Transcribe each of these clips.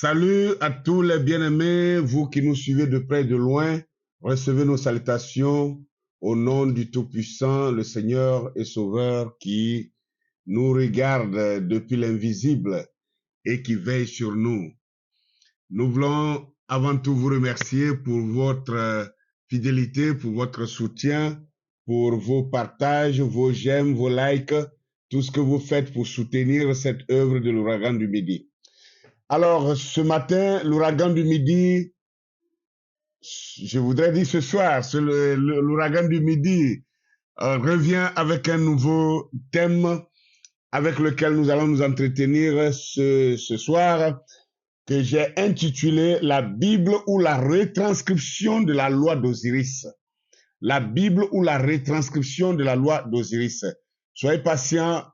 Salut à tous les bien-aimés, vous qui nous suivez de près et de loin, recevez nos salutations au nom du Tout-Puissant, le Seigneur et Sauveur qui nous regarde depuis l'invisible et qui veille sur nous. Nous voulons avant tout vous remercier pour votre fidélité, pour votre soutien, pour vos partages, vos j'aime, vos likes, tout ce que vous faites pour soutenir cette œuvre de l'ouragan du Midi. Alors, ce matin, l'ouragan du Midi, je voudrais dire ce soir, l'ouragan du Midi revient avec un nouveau thème avec lequel nous allons nous entretenir ce soir, que j'ai intitulé La Bible ou la retranscription de la loi d'Osiris. La Bible ou la retranscription de la loi d'Osiris. Soyez patients.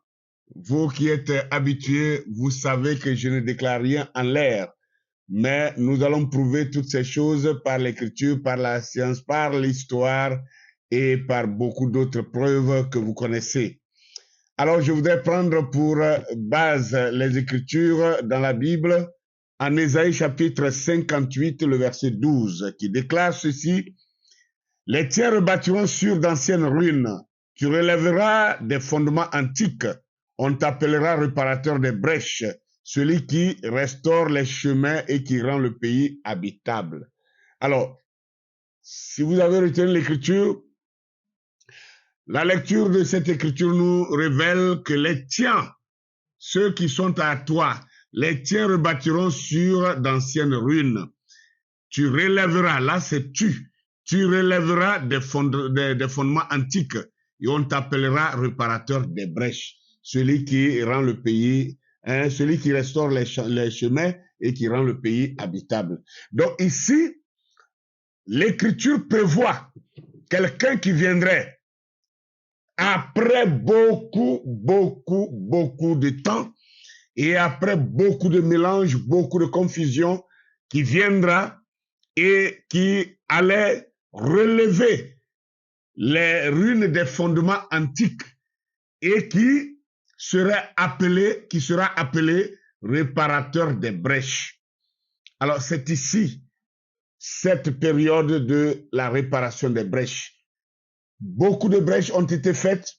Vous qui êtes habitués, vous savez que je ne déclare rien en l'air, mais nous allons prouver toutes ces choses par l'écriture, par la science, par l'histoire et par beaucoup d'autres preuves que vous connaissez. Alors, je voudrais prendre pour base les écritures dans la Bible, en Ésaïe chapitre 58, le verset 12, qui déclare ceci: « Les tiens rebâtiront sur d'anciennes ruines, tu relèveras des fondements antiques, on t'appellera réparateur des brèches, celui qui restaure les chemins et qui rend le pays habitable. » Alors, si vous avez retenu l'écriture, la lecture de cette écriture nous révèle que les tiens, ceux qui sont à toi, les tiens rebâtiront sur d'anciennes ruines. Tu relèveras, là c'est tu relèveras des fondements antiques et on t'appellera réparateur des brèches, celui qui rend le pays, celui qui restaure les chemins et qui rend le pays habitable. Donc ici, l'écriture prévoit quelqu'un qui viendrait après beaucoup de temps et après beaucoup de mélange, beaucoup de confusion, qui viendra et qui allait relever les ruines des fondements antiques et qui sera appelé réparateur des brèches. Alors c'est ici cette période de la réparation des brèches. Beaucoup de brèches ont été faites,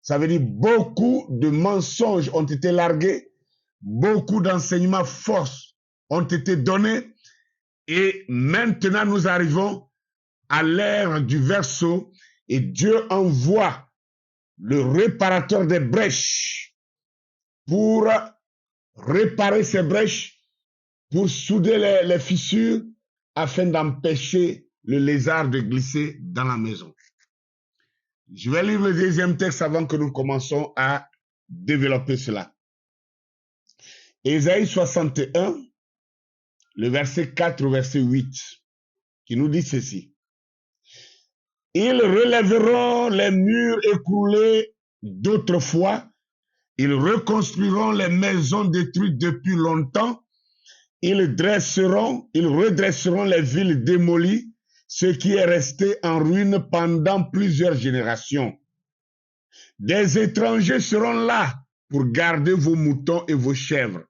ça veut dire beaucoup de mensonges ont été largués, beaucoup d'enseignements fausses ont été donnés et maintenant nous arrivons à l'ère du verseau et Dieu envoie le réparateur des brèches pour réparer ces brèches, pour souder les fissures afin d'empêcher le lézard de glisser dans la maison. Je vais lire le deuxième texte avant que nous commençons à développer cela. Ésaïe 61, le verset 4 au verset 8, qui nous dit ceci. Ils relèveront les murs écroulés d'autrefois, ils reconstruiront les maisons détruites depuis longtemps, ils redresseront les villes démolies, ce qui est resté en ruine pendant plusieurs générations. Des étrangers seront là pour garder vos moutons et vos chèvres.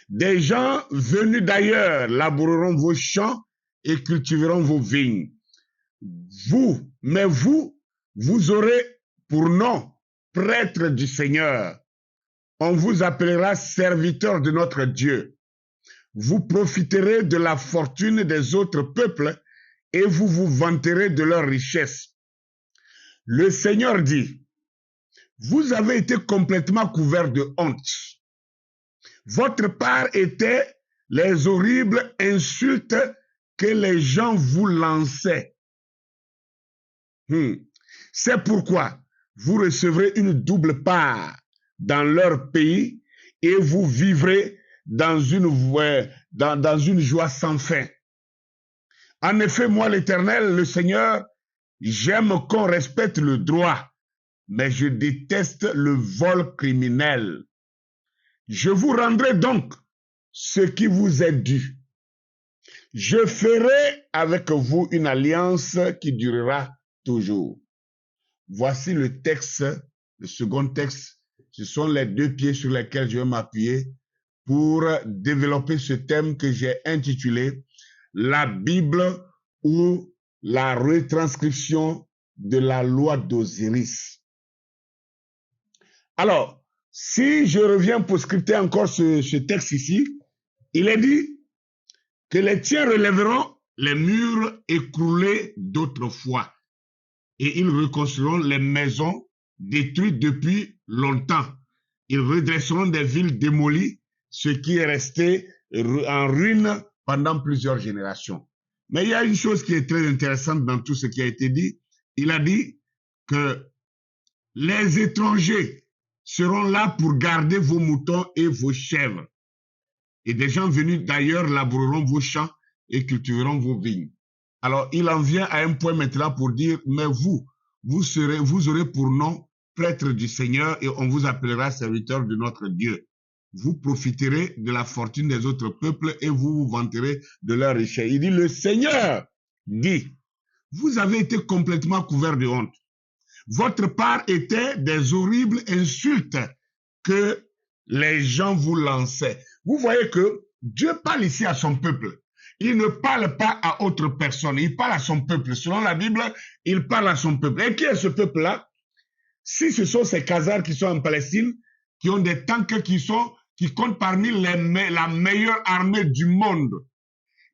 Des gens venus d'ailleurs laboureront vos champs et cultiveront vos vignes. Vous aurez pour nom prêtre du Seigneur. On vous appellera serviteur de notre Dieu. Vous profiterez de la fortune des autres peuples et vous vous vanterez de leurs richesses. Le Seigneur dit, vous avez été complètement couverts de honte. Votre part était les horribles insultes que les gens vous lançaient. C'est pourquoi vous recevrez une double part dans leur pays et vous vivrez dans une joie sans fin. En effet, moi l'Éternel, le Seigneur, j'aime qu'on respecte le droit, mais je déteste le vol criminel. Je vous rendrai donc ce qui vous est dû. Je ferai avec vous une alliance qui durera toujours. Voici le texte, le second texte. Ce sont les deux pieds sur lesquels je vais m'appuyer pour développer ce thème que j'ai intitulé « La Bible ou la retranscription de la loi d'Osiris ». Alors, si je reviens pour scripter encore ce texte ici, il est dit que les tiens relèveront les murs écroulés d'autrefois et ils reconstruiront les maisons détruites depuis longtemps. Ils redresseront des villes démolies, ce qui est resté en ruine pendant plusieurs générations. Mais il y a une chose qui est très intéressante dans tout ce qui a été dit. Il a dit que les étrangers seront là pour garder vos moutons et vos chèvres. Et des gens venus d'ailleurs laboureront vos champs et cultiveront vos vignes. Alors, il en vient à un point maintenant pour dire, mais vous aurez pour nom prêtre du Seigneur et on vous appellera serviteur de notre Dieu. Vous profiterez de la fortune des autres peuples et vous vous vanterez de leur richesse. Il dit, le Seigneur dit, vous avez été complètement couverts de honte. Votre part était des horribles insultes que les gens vous lançaient. Vous voyez que Dieu parle ici à son peuple. Il ne parle pas à autre personne, il parle à son peuple. Selon la Bible, il parle à son peuple. Et qui est ce peuple-là? Si ce sont ces Khazars qui sont en Palestine, qui ont des tanks qui comptent parmi la meilleure armée du monde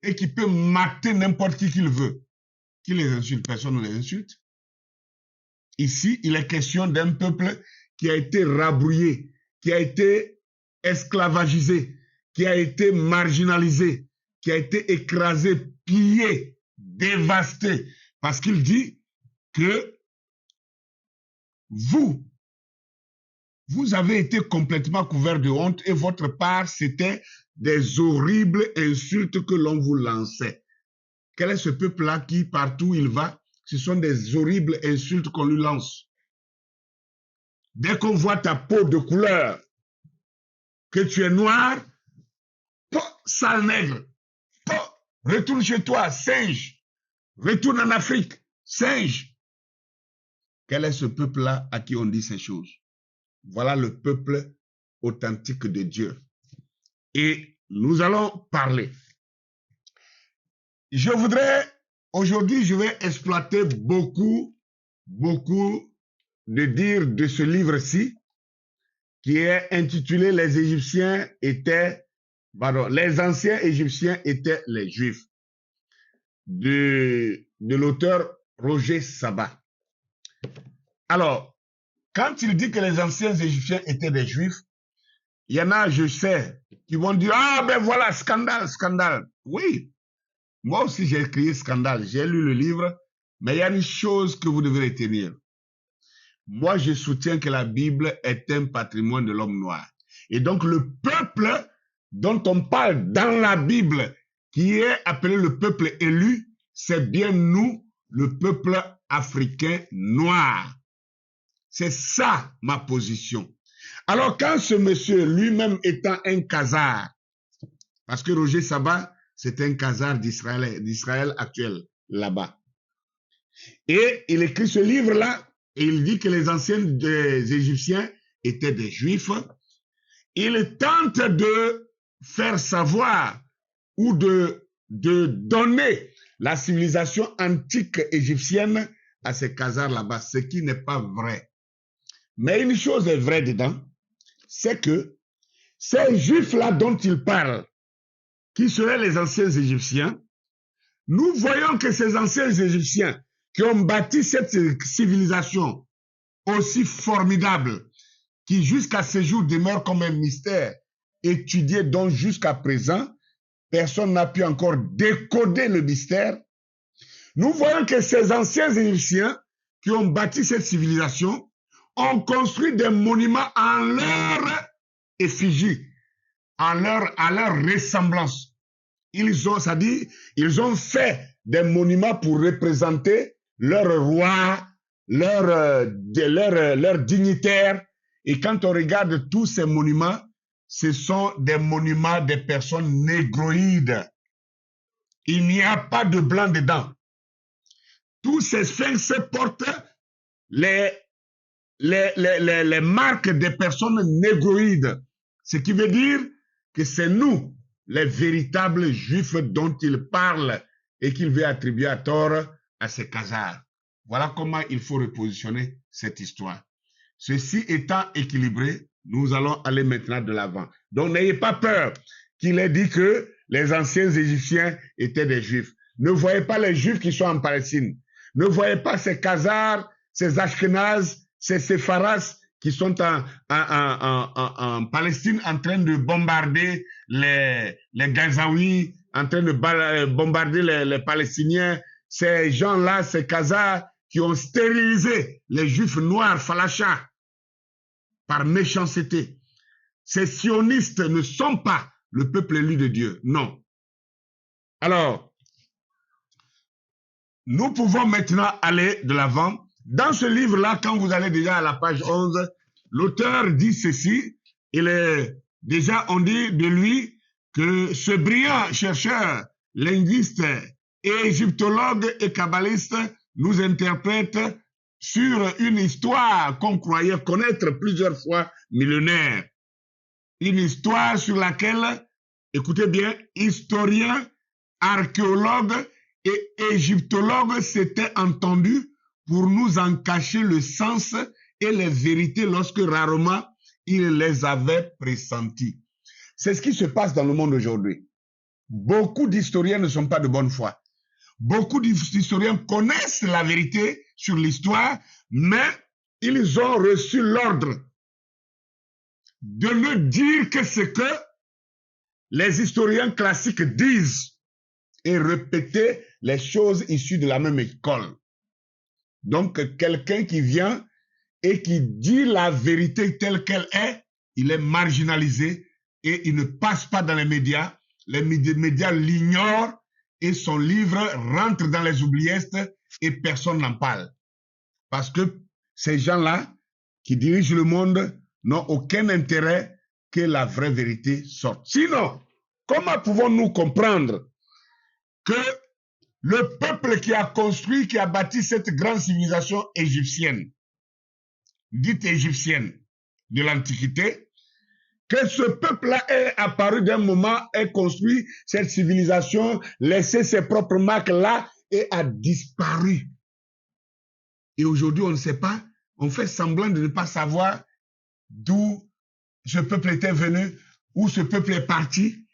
et qui peut mater n'importe qui qu'il veut, qui les insulte? Personne ne les insulte. Ici, il est question d'un peuple qui a été rabrouillé, qui a été esclavagisé, qui a été marginalisé, qui a été écrasé, pillé, dévasté. Parce qu'il dit que vous avez été complètement couvert de honte et votre part, c'était des horribles insultes que l'on vous lançait. Quel est ce peuple-là qui, partout où il va, ce sont des horribles insultes qu'on lui lance. Dès qu'on voit ta peau de couleur, que tu es noir, sale nègre, retourne chez toi, singe, retourne en Afrique, singe. Quel est ce peuple-là à qui on dit ces choses? Voilà le peuple authentique de Dieu. Et nous allons parler. Aujourd'hui, je vais exploiter beaucoup de dire de ce livre-ci, qui est intitulé Les anciens Égyptiens étaient les Juifs, de l'auteur Roger Sabat. Alors, quand il dit que les anciens Égyptiens étaient des Juifs, il y en a, je sais, qui vont dire, ah ben voilà, scandale, scandale. Oui, moi aussi j'ai écrit scandale, j'ai lu le livre, mais il y a une chose que vous devez retenir. Moi, je soutiens que la Bible est un patrimoine de l'homme noir. Et donc, le peuple dont on parle dans la Bible, qui est appelé le peuple élu, c'est bien nous, le peuple africain noir. C'est ça ma position. Alors, quand ce monsieur, lui-même étant un Khazar, parce que Roger Sabat, c'est un Khazar d'Israël actuel, là-bas. Et il écrit ce livre-là, et il dit que les anciens Égyptiens étaient des Juifs. Il tente de faire savoir ou de donner la civilisation antique égyptienne à ces Khazars là-bas, ce qui n'est pas vrai. Mais une chose est vraie dedans, c'est que ces Juifs-là dont il parle, qui seraient les anciens Égyptiens, nous voyons que ces anciens Égyptiens qui ont bâti cette civilisation aussi formidable, qui jusqu'à ce jour demeure comme un mystère, étudié donc jusqu'à présent, personne n'a pu encore décoder le mystère. Nous voyons que ces anciens Égyptiens qui ont bâti cette civilisation ont construit des monuments en leur effigie, à leur ressemblance. Ils ont fait des monuments pour représenter leur roi, leur dignitaire. Et quand on regarde tous ces monuments, ce sont des monuments des personnes négroïdes. Il n'y a pas de blanc dedans. Tous ces sphinx portent les marques des personnes négroïdes. Ce qui veut dire que c'est nous, les véritables juifs dont il parle et qu'il veut attribuer à tort à ces Khazars. Voilà comment il faut repositionner cette histoire. Ceci étant équilibré, nous allons aller maintenant de l'avant. Donc n'ayez pas peur qu'il ait dit que les anciens Égyptiens étaient des Juifs. Ne voyez pas les Juifs qui sont en Palestine. Ne voyez pas ces Khazars, ces Ashkénazes, ces Sépharas qui sont en Palestine en train de bombarder les Gazaouis, en train de bombarder les Palestiniens. Ces gens-là, ces Khazars qui ont stérilisé les Juifs noirs, falachas, par méchanceté. Ces sionistes ne sont pas le peuple élu de Dieu, non. Alors, nous pouvons maintenant aller de l'avant. Dans ce livre-là, quand vous allez déjà à la page 11, l'auteur dit ceci, on dit de lui que ce brillant chercheur, linguiste, et égyptologue et kabbaliste nous interprète sur une histoire qu'on croyait connaître plusieurs fois millénaire. Une histoire sur laquelle, écoutez bien, historiens, archéologues et égyptologues s'étaient entendus pour nous en cacher le sens et les vérités lorsque rarement ils les avaient pressentis. C'est ce qui se passe dans le monde aujourd'hui. Beaucoup d'historiens ne sont pas de bonne foi. Beaucoup d'historiens connaissent la vérité sur l'histoire, mais ils ont reçu l'ordre de ne dire que ce que les historiens classiques disent et répéter les choses issues de la même école. Donc, quelqu'un qui vient et qui dit la vérité telle qu'elle est, il est marginalisé et il ne passe pas dans les médias. Les médias l'ignorent et son livre rentre dans les oubliettes et personne n'en parle. Parce que ces gens-là qui dirigent le monde n'ont aucun intérêt que la vraie vérité sorte. Sinon, comment pouvons-nous comprendre que le peuple qui a construit, qui a bâti cette grande civilisation égyptienne, dite égyptienne de l'Antiquité, que ce peuple-là est apparu d'un moment, ait construit cette civilisation, laissé ses propres marques là et a disparu. Et aujourd'hui, on ne sait pas, on fait semblant de ne pas savoir d'où ce peuple était venu, où ce peuple est parti,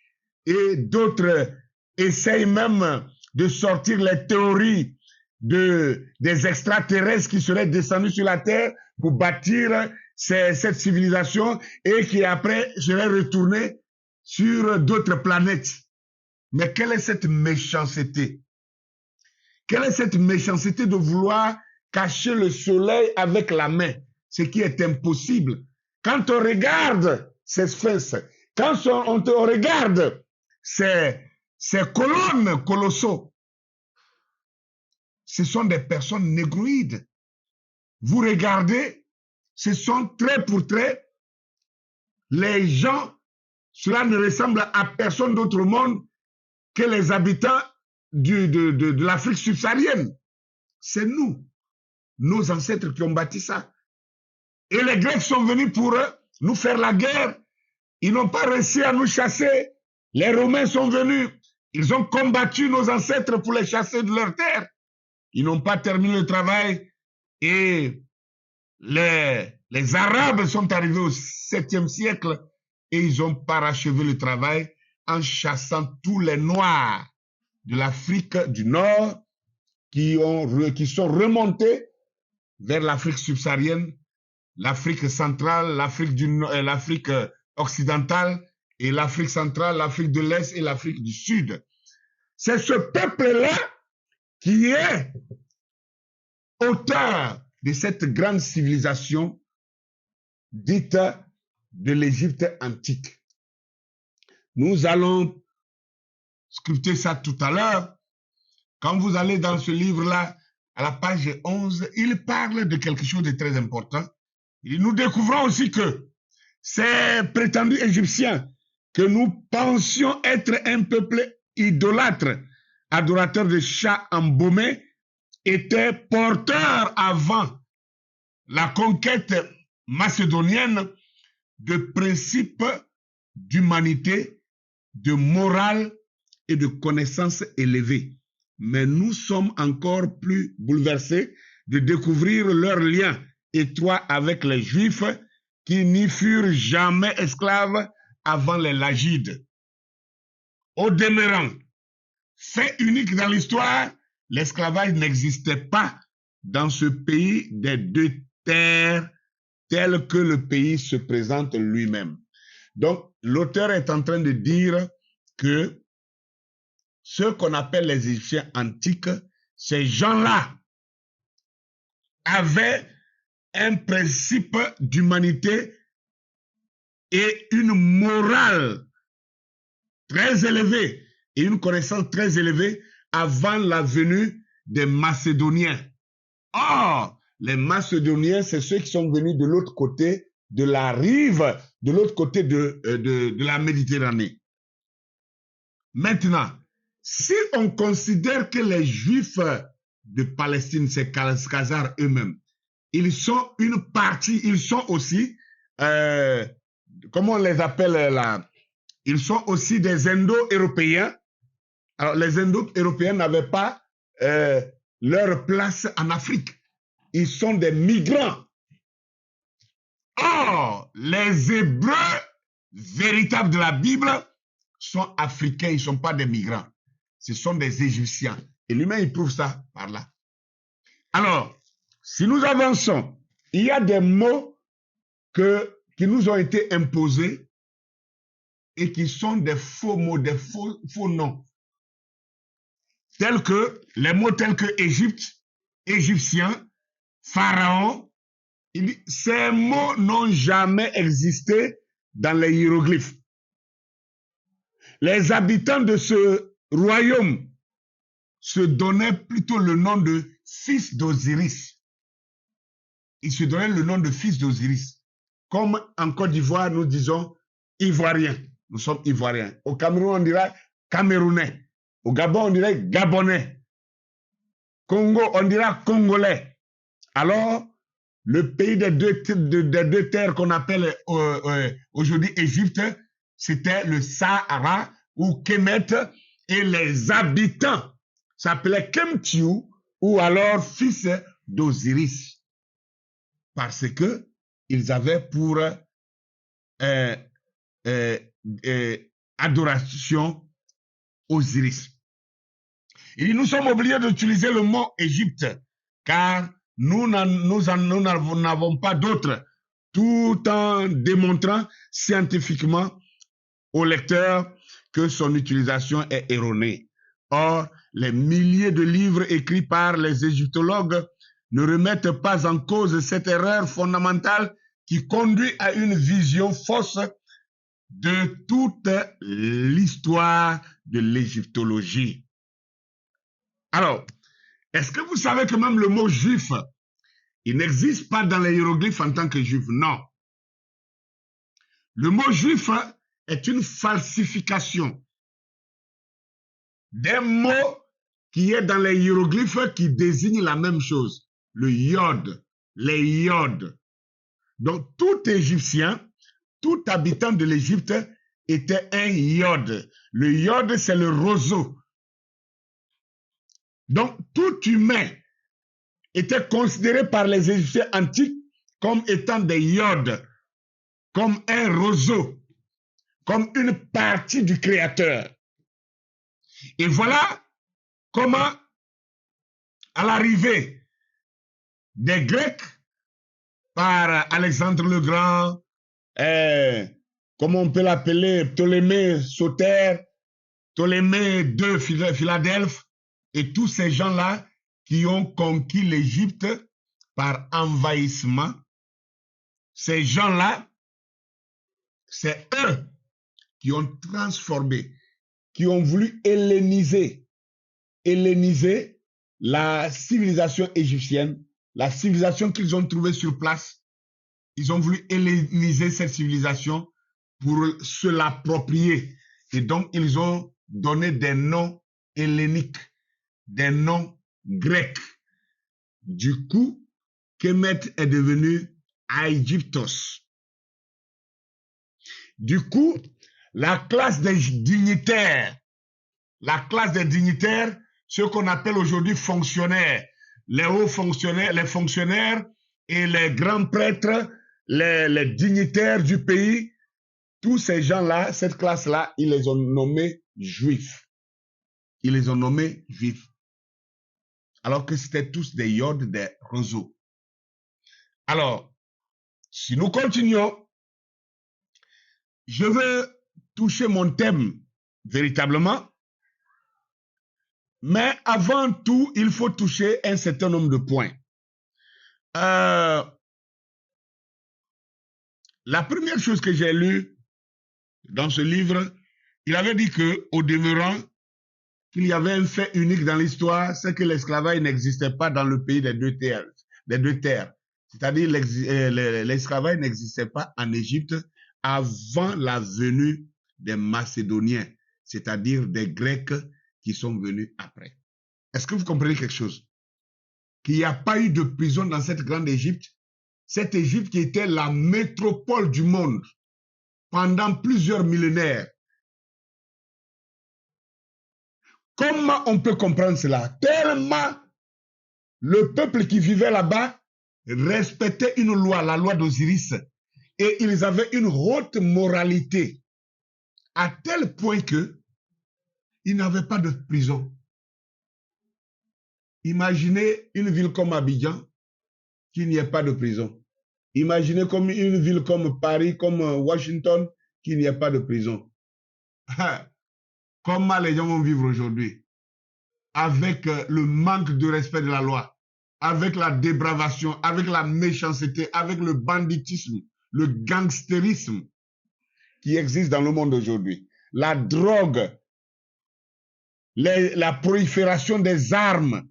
et d'autres essayent même de sortir les théories des extraterrestres qui seraient descendus sur la Terre pour bâtir cette civilisation et qui après seraient retournés sur d'autres planètes. Mais quelle est cette méchanceté? Quelle est cette méchanceté de vouloir cacher le soleil avec la main, ce qui est impossible? Quand on regarde ces sphinx, quand on regarde ces colonnes colossaux, ce sont des personnes négroïdes. Vous regardez, ce sont trait pour trait, les gens, cela ne ressemble à personne d'autre monde que les habitants de l'Afrique subsaharienne. C'est nous, nos ancêtres qui ont bâti ça. Et les Grecs sont venus pour nous faire la guerre. Ils n'ont pas réussi à nous chasser. Les Romains sont venus. Ils ont combattu nos ancêtres pour les chasser de leur terre. Ils n'ont pas terminé le travail. Et les Arabes sont arrivés au 7e siècle et ils ont parachevé le travail en chassant tous les Noirs de l'Afrique du Nord qui sont remontés vers l'Afrique subsaharienne, l'Afrique centrale, l'Afrique occidentale et l'Afrique centrale, l'Afrique de l'Est et l'Afrique du Sud. C'est ce peuple-là qui est auteur de cette grande civilisation dite de l'Égypte antique. Nous allons sculpter ça tout à l'heure. Quand vous allez dans ce livre-là, à la page 11, il parle de quelque chose de très important. Et nous découvrons aussi que ces prétendus Égyptiens que nous pensions être un peuple idolâtre, adorateur de chats embaumés, étaient porteurs avant la conquête macédonienne de principes d'humanité, de morale et de connaissances élevées. Mais nous sommes encore plus bouleversés de découvrir leur lien étroit avec les Juifs qui n'y furent jamais esclaves avant les Lagides. Au demeurant, fait unique dans l'histoire, l'esclavage n'existait pas dans ce pays des deux terres tel que le pays se présente lui-même. Donc, l'auteur est en train de dire que ceux qu'on appelle les Égyptiens antiques, ces gens-là avaient un principe d'humanité et une morale très élevée et une connaissance très élevée avant la venue des Macédoniens. Or, les Macédoniens, c'est ceux qui sont venus de l'autre côté de la rive, de l'autre côté de la Méditerranée. Maintenant, si on considère que les Juifs de Palestine, ces Khazars eux-mêmes, ils sont une partie, ils sont aussi, comment on les appelle là? Ils sont aussi des Indo-Européens. Alors, les Indo-Européens n'avaient pas leur place en Afrique. Ils sont des migrants. Or, les Hébreux véritables de la Bible sont africains, ils ne sont pas des migrants. Ce sont des Égyptiens. Et lui-même, il prouve ça par là. Alors, si nous avançons, il y a des mots qui nous ont été imposés et qui sont des faux mots, des faux noms. Les mots tels que Égypte, Égyptien, Pharaon, ces mots n'ont jamais existé dans les hiéroglyphes. Les habitants de ce royaume se donnaient plutôt le nom de fils d'Osiris. Ils se donnaient le nom de fils d'Osiris. Comme en Côte d'Ivoire, nous disons Ivoiriens. Nous sommes Ivoiriens. Au Cameroun, on dirait Camerounais. Au Gabon, on dirait Gabonais. Congo, on dira Congolais. Alors, le pays des deux terres qu'on appelle aujourd'hui Égypte, c'était le Sahara ou Kemet, et les habitants s'appelaient Kemtiu ou alors fils d'Osiris. Parce que ils avaient pour adoration Osiris. Et nous sommes obligés d'utiliser le mot Égypte, car nous n'avons pas d'autre, tout en démontrant scientifiquement au lecteur que son utilisation est erronée. Or, les milliers de livres écrits par les égyptologues ne remettent pas en cause cette erreur fondamentale qui conduit à une vision fausse de toute l'histoire de l'égyptologie. Alors, est-ce que vous savez que même le mot juif, il n'existe pas dans les hiéroglyphes en tant que juif? Non. Le mot juif est une falsification des mots qui est dans les hiéroglyphes qui désignent la même chose. Le yod, les yods. Donc, tout Égyptien, tout habitant de l'Égypte était un yod. Le yod, c'est le roseau. Donc, tout humain était considéré par les Égyptiens antiques comme étant des yods, comme un roseau, comme une partie du Créateur. Et voilà comment, à l'arrivée des Grecs, par Alexandre le Grand, comment on peut l'appeler, Ptolémée Soter, Ptolémée II Philadelphe, et tous ces gens-là qui ont conquis l'Égypte par envahissement, ces gens-là, c'est eux qui ont transformé, qui ont voulu helléniser la civilisation égyptienne, la civilisation qu'ils ont trouvée sur place. Ils ont voulu helléniser cette civilisation pour se l'approprier. Et donc, ils ont donné des noms helléniques, des noms grecs. Du coup, Kemet est devenu Aegyptos. Du coup, La classe des dignitaires, ceux qu'on appelle aujourd'hui fonctionnaires, les hauts fonctionnaires, les fonctionnaires et les grands prêtres, les dignitaires du pays, tous ces gens-là, cette classe-là, ils les ont nommés juifs. Ils les ont nommés juifs. Alors que c'était tous des yodes, des roseaux. Alors, si nous continuons, je veux toucher mon thème véritablement, mais avant tout, il faut toucher un certain nombre de points. La première chose que j'ai lue dans ce livre, il avait dit que, au demeurant, qu'il y avait un fait unique dans l'histoire, c'est que l'esclavage n'existait pas dans le pays des deux terres. C'est-à-dire l'esclavage n'existait pas en Égypte avant la venue des Macédoniens, c'est-à-dire des Grecs qui sont venus après. Est-ce que vous comprenez quelque chose? Qu'il n'y a pas eu de prison dans cette grande Égypte, cette Égypte qui était la métropole du monde pendant plusieurs millénaires. Comment on peut comprendre cela? Tellement le peuple qui vivait là-bas respectait une loi, la loi d'Osiris, et ils avaient une haute moralité, à tel point que ils n'avaient pas de prison. Imaginez une ville comme Abidjan, qu'il n'y ait pas de prison. Imaginez comme une ville comme Paris, comme Washington, qu'il n'y ait pas de prison. Comment les gens vont vivre aujourd'hui? Avec le manque de respect de la loi, avec la dépravation, avec la méchanceté, avec le banditisme, le gangstérisme qui existe dans le monde aujourd'hui, la drogue, la prolifération des armes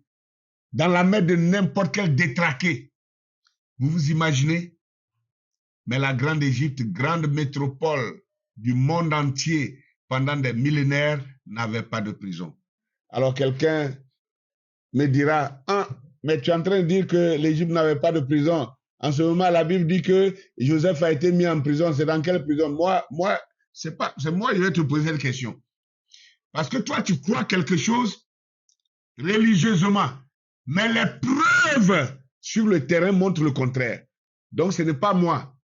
dans la main de n'importe quel détraqué. Vous vous imaginez? Mais la grande Égypte, grande métropole du monde entier, pendant des millénaires, n'avait pas de prison. Alors quelqu'un me dira, ah, mais tu es en train de dire que l'Égypte n'avait pas de prison. En ce moment, la Bible dit que Joseph a été mis en prison. C'est dans quelle prison? Moi, c'est moi, je vais te poser cette question. Parce que toi, tu crois quelque chose religieusement, mais les preuves sur le terrain montrent le contraire. Donc, ce n'est pas moi.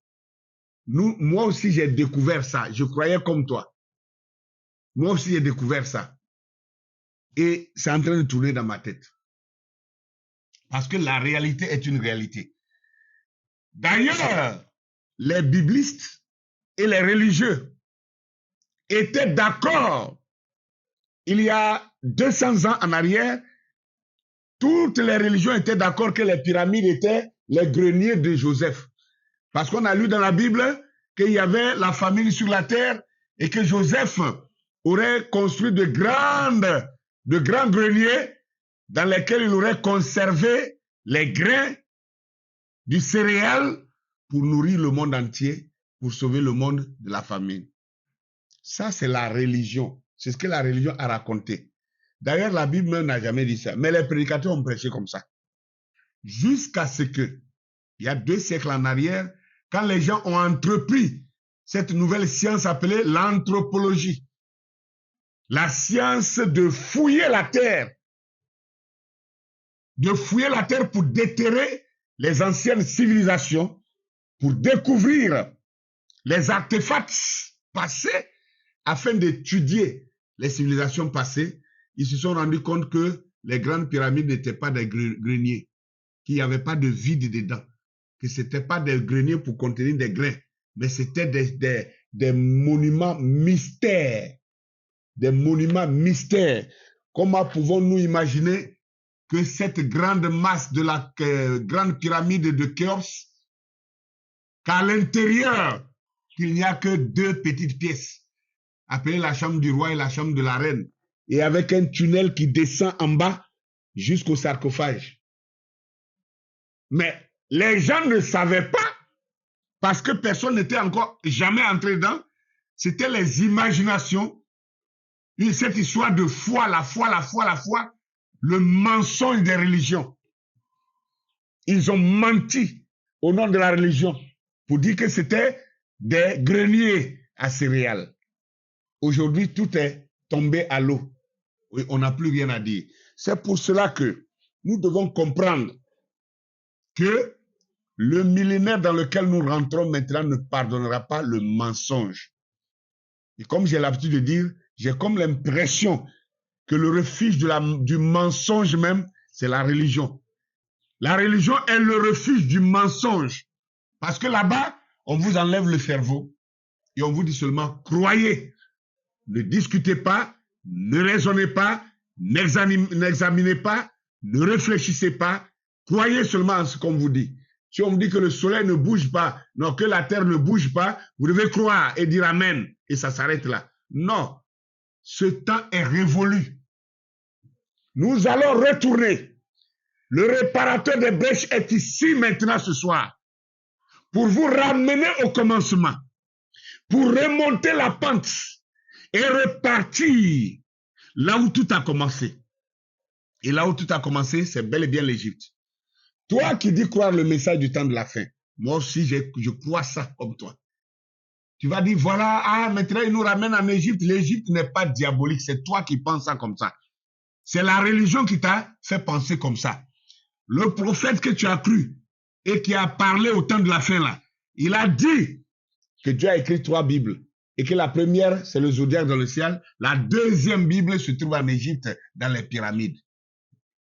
Moi aussi, j'ai découvert ça. Je croyais comme toi. Moi aussi, j'ai découvert ça. Et c'est en train de tourner dans ma tête. Parce que la réalité est une réalité. D'ailleurs, les biblistes et les religieux étaient d'accord. Il y a 200 ans en arrière, toutes les religions étaient d'accord que les pyramides étaient les greniers de Joseph. Parce qu'on a lu dans la Bible qu'il y avait la famine sur la terre et que Joseph aurait construit de grands greniers dans lesquels il aurait conservé les grains du céréal pour nourrir le monde entier, pour sauver le monde de la famine. Ça, c'est la religion. C'est ce que la religion a raconté. D'ailleurs, la Bible même n'a jamais dit ça. Mais les prédicateurs ont prêché comme ça. Jusqu'à ce que, il y a 2 siècles en arrière, quand les gens ont entrepris cette nouvelle science appelée l'anthropologie, la science de fouiller la terre pour déterrer les anciennes civilisations, pour découvrir les artefacts passés afin d'étudier les civilisations passées. Ils se sont rendus compte que les grandes pyramides n'étaient pas des greniers, qu'il n'y avait pas de vide dedans, que ce n'était pas des greniers pour contenir des grains, mais c'était des monuments mystères. Des monuments mystères. Comment pouvons-nous imaginer que cette grande masse de la grande pyramide de Khéops, qu'à l'intérieur, qu'il n'y a que 2 petites pièces, appelées la chambre du roi et la chambre de la reine, et avec un tunnel qui descend en bas jusqu'au sarcophage. Mais les gens ne savaient pas, parce que personne n'était encore jamais entré dedans. C'était les imaginations, cette histoire de foi, la foi, le mensonge des religions. Ils ont menti au nom de la religion pour dire que c'était des greniers à céréales. Aujourd'hui, tout est tombé à l'eau. Oui, on n'a plus rien à dire. C'est pour cela que nous devons comprendre que le millénaire dans lequel nous rentrons maintenant ne pardonnera pas le mensonge. Et comme j'ai l'habitude de dire, j'ai comme l'impression que le refuge du mensonge même, c'est la religion. La religion est le refuge du mensonge. Parce que là-bas, on vous enlève le cerveau et on vous dit seulement croyez. Ne discutez pas, ne raisonnez pas, n'examinez pas, ne réfléchissez pas, croyez seulement en ce qu'on vous dit. Si on vous dit que le soleil ne bouge pas, non, que la terre ne bouge pas, vous devez croire et dire Amen. Et ça s'arrête là. Non, ce temps est révolu. Nous allons retourner. Le réparateur des brèches est ici maintenant ce soir pour vous ramener au commencement, pour remonter la pente et repartir là où tout a commencé. Et là où tout a commencé, c'est bel et bien l'Égypte. Toi qui dis croire le message du temps de la fin, moi aussi je crois ça comme toi. Tu vas dire, voilà, ah, maintenant il nous ramène en Égypte. L'Égypte n'est pas diabolique, c'est toi qui penses ça comme ça. C'est la religion qui t'a fait penser comme ça. Le prophète que tu as cru et qui a parlé au temps de la fin là, il a dit que Dieu a écrit 3 Bibles et que la première, c'est le zodiaque dans le ciel. La deuxième Bible se trouve en Égypte, dans les pyramides.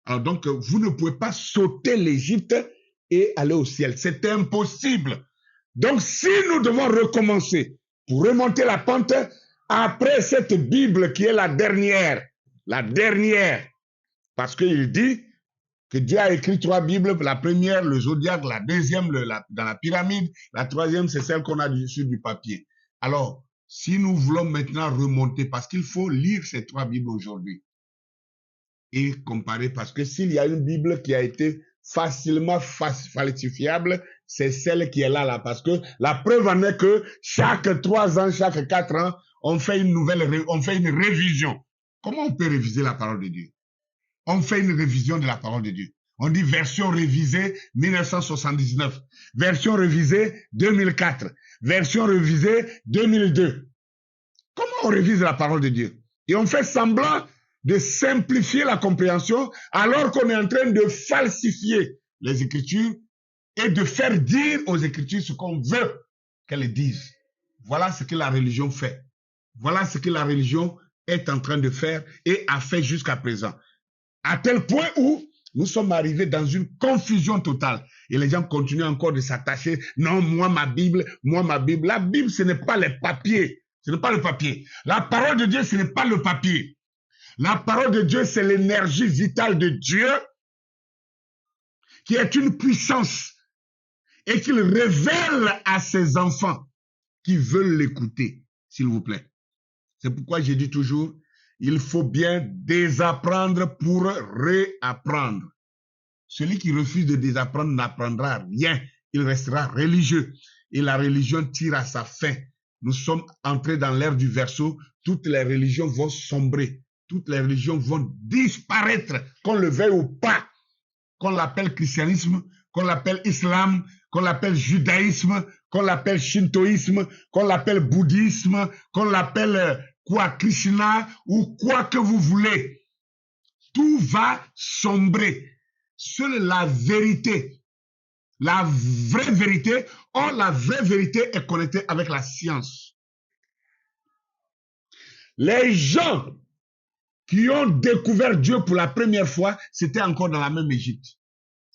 Alors donc, vous ne pouvez pas sauter l'Égypte et aller au ciel. C'est impossible. Donc, si nous devons recommencer pour remonter la pente, après cette Bible qui est la dernière, parce qu'il dit que Dieu a écrit 3 Bibles, la première, le zodiaque, la deuxième, dans la pyramide, la troisième, c'est celle qu'on a sur du papier. Alors, si nous voulons maintenant remonter, parce qu'il faut lire ces 3 Bibles aujourd'hui et comparer, parce que s'il y a une Bible qui a été facilement falsifiable, c'est celle qui est là, parce que la preuve en est que chaque 3 ans, chaque 4 ans, on fait une révision. Comment on peut réviser la parole de Dieu? On fait une révision de la parole de Dieu. On dit version révisée 1979, version révisée 2004, version révisée 2002. Comment on révise la parole de Dieu? Et on fait semblant de simplifier la compréhension alors qu'on est en train de falsifier les Écritures et de faire dire aux Écritures ce qu'on veut qu'elles disent. Voilà ce que la religion fait. Voilà ce que la religion est en train de faire et a fait jusqu'à présent. À tel point où nous sommes arrivés dans une confusion totale. Et les gens continuent encore de s'attacher. Non, moi, ma Bible. La Bible, ce n'est pas les papiers. Ce n'est pas le papier. La parole de Dieu, ce n'est pas le papier. La parole de Dieu, c'est l'énergie vitale de Dieu qui est une puissance et qu'il révèle à ses enfants qui veulent l'écouter, s'il vous plaît. C'est pourquoi j'ai dit toujours, il faut bien désapprendre pour réapprendre. Celui qui refuse de désapprendre n'apprendra rien. Il restera religieux. Et la religion tire à sa fin. Nous sommes entrés dans l'ère du Verseau. Toutes les religions vont sombrer. Toutes les religions vont disparaître, qu'on le veuille ou pas. Qu'on l'appelle christianisme, qu'on l'appelle islam, qu'on l'appelle judaïsme, qu'on l'appelle shintoïsme, qu'on l'appelle bouddhisme, qu'on l'appelle quoi, Krishna ou quoi que vous voulez. Tout va sombrer. Seule la vérité, la vraie vérité, or la vraie vérité est connectée avec la science. Les gens qui ont découvert Dieu pour la première fois, c'était encore dans la même Égypte.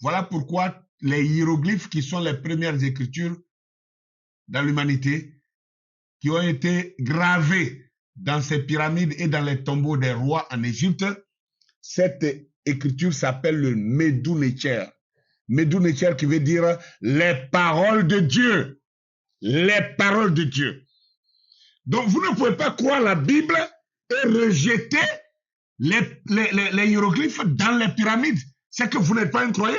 Voilà pourquoi les hiéroglyphes qui sont les premières écritures dans l'humanité, qui ont été gravés dans ces pyramides et dans les tombeaux des rois en Égypte, cette écriture s'appelle le Medu Neter. Medu Neter qui veut dire les paroles de Dieu. Les paroles de Dieu. Donc vous ne pouvez pas croire la Bible et rejeter les hiéroglyphes dans les pyramides. C'est que vous n'êtes pas un croyant.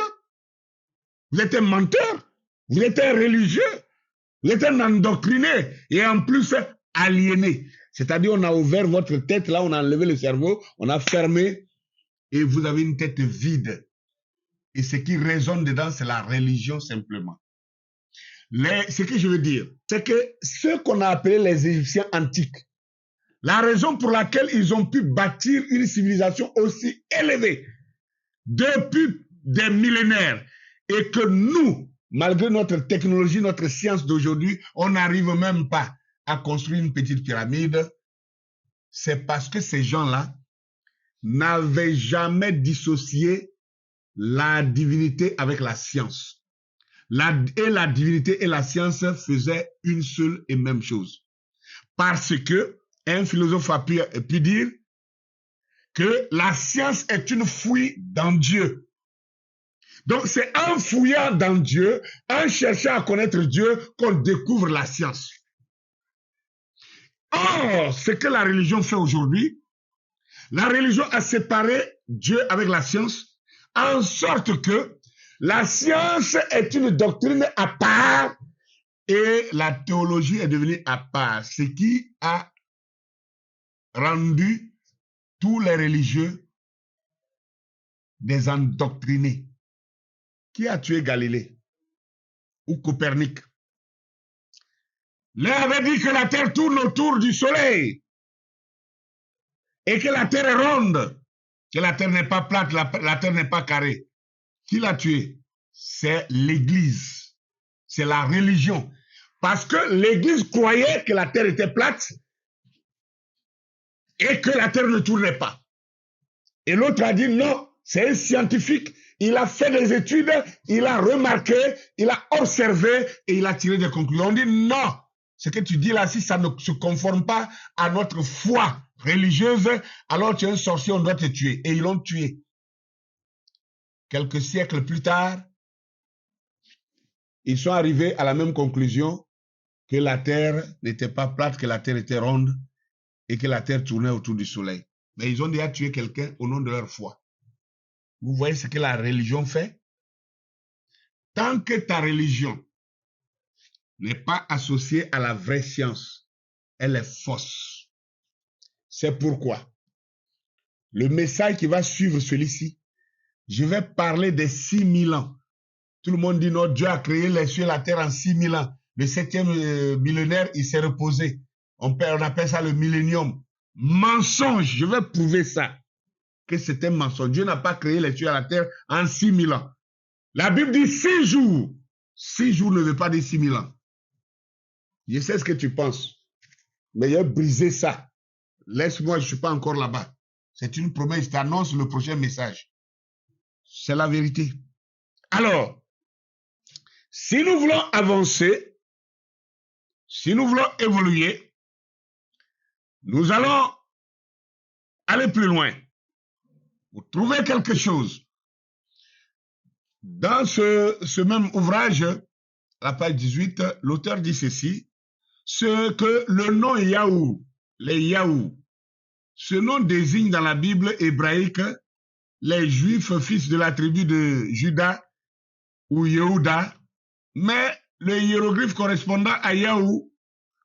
Vous êtes un menteur. Vous êtes un religieux. Vous êtes un endoctriné. Et en plus aliéné. C'est-à-dire on a ouvert votre tête, là on a enlevé le cerveau, on a fermé et vous avez une tête vide. Et ce qui résonne dedans, c'est la religion simplement. Ce que je veux dire, c'est que ceux qu'on a appelés les Égyptiens antiques, La raison pour laquelle ils ont pu bâtir une civilisation aussi élevée depuis des millénaires et que nous, malgré notre technologie, notre science d'aujourd'hui, on n'arrive même pas à construire une petite pyramide, c'est parce que ces gens-là n'avaient jamais dissocié la divinité avec la science. La divinité et la science faisaient une seule et même chose. Parce que un philosophe a pu dire que la science est une fouille dans Dieu. Donc c'est en fouillant dans Dieu, en cherchant à connaître Dieu, qu'on découvre la science. Or, ce que la religion fait aujourd'hui, la religion a séparé Dieu avec la science, en sorte que la science est une doctrine à part et la théologie est devenue à part, ce qui a rendu tous les religieux des endoctrinés. Qui a tué Galilée ou Copernic? L'un avait dit que la Terre tourne autour du Soleil et que la Terre est ronde, que la Terre n'est pas plate, la Terre n'est pas carrée. Qui l'a tué? C'est l'Église, c'est la religion. Parce que l'Église croyait que la Terre était plate et que la Terre ne tournait pas. Et l'autre a dit non, c'est un scientifique. Il a fait des études, il a remarqué, il a observé et il a tiré des conclusions. On dit non, ce que tu dis là, si ça ne se conforme pas à notre foi religieuse, alors tu es un sorcier, on doit te tuer. Et ils l'ont tué. Quelques siècles plus tard, ils sont arrivés à la même conclusion que la Terre n'était pas plate, que la Terre était ronde et que la Terre tournait autour du Soleil. Mais ils ont déjà tué quelqu'un au nom de leur foi. Vous voyez ce que la religion fait? Tant que ta religion n'est pas associée à la vraie science, elle est fausse. C'est pourquoi le message qui va suivre celui-ci, je vais parler des 6000 ans. Tout le monde dit non, Dieu a créé les cieux et la terre en 6000 ans. Le 7e millénaire, il s'est reposé. On appelle ça le millénium. Mensonge, je vais prouver ça. Que c'est un mensonge. Dieu n'a pas créé les cieux et la terre en 6000 ans. La Bible dit 6 jours. 6 jours ne veut pas dire 6000 ans. Je sais ce que tu penses. Mais il a brisé ça. Laisse-moi, je ne suis pas encore là-bas. C'est une promesse, je t'annonce le prochain message. C'est la vérité. Alors, si nous voulons avancer, si nous voulons évoluer, nous allons aller plus loin. Vous trouvez quelque chose. Dans ce même ouvrage, la page 18, l'auteur dit ceci, ce que le nom Yahou, les Yahou, ce nom désigne dans la Bible hébraïque les Juifs fils de la tribu de Juda ou Yehuda, mais le hiéroglyphe correspondant à Yahou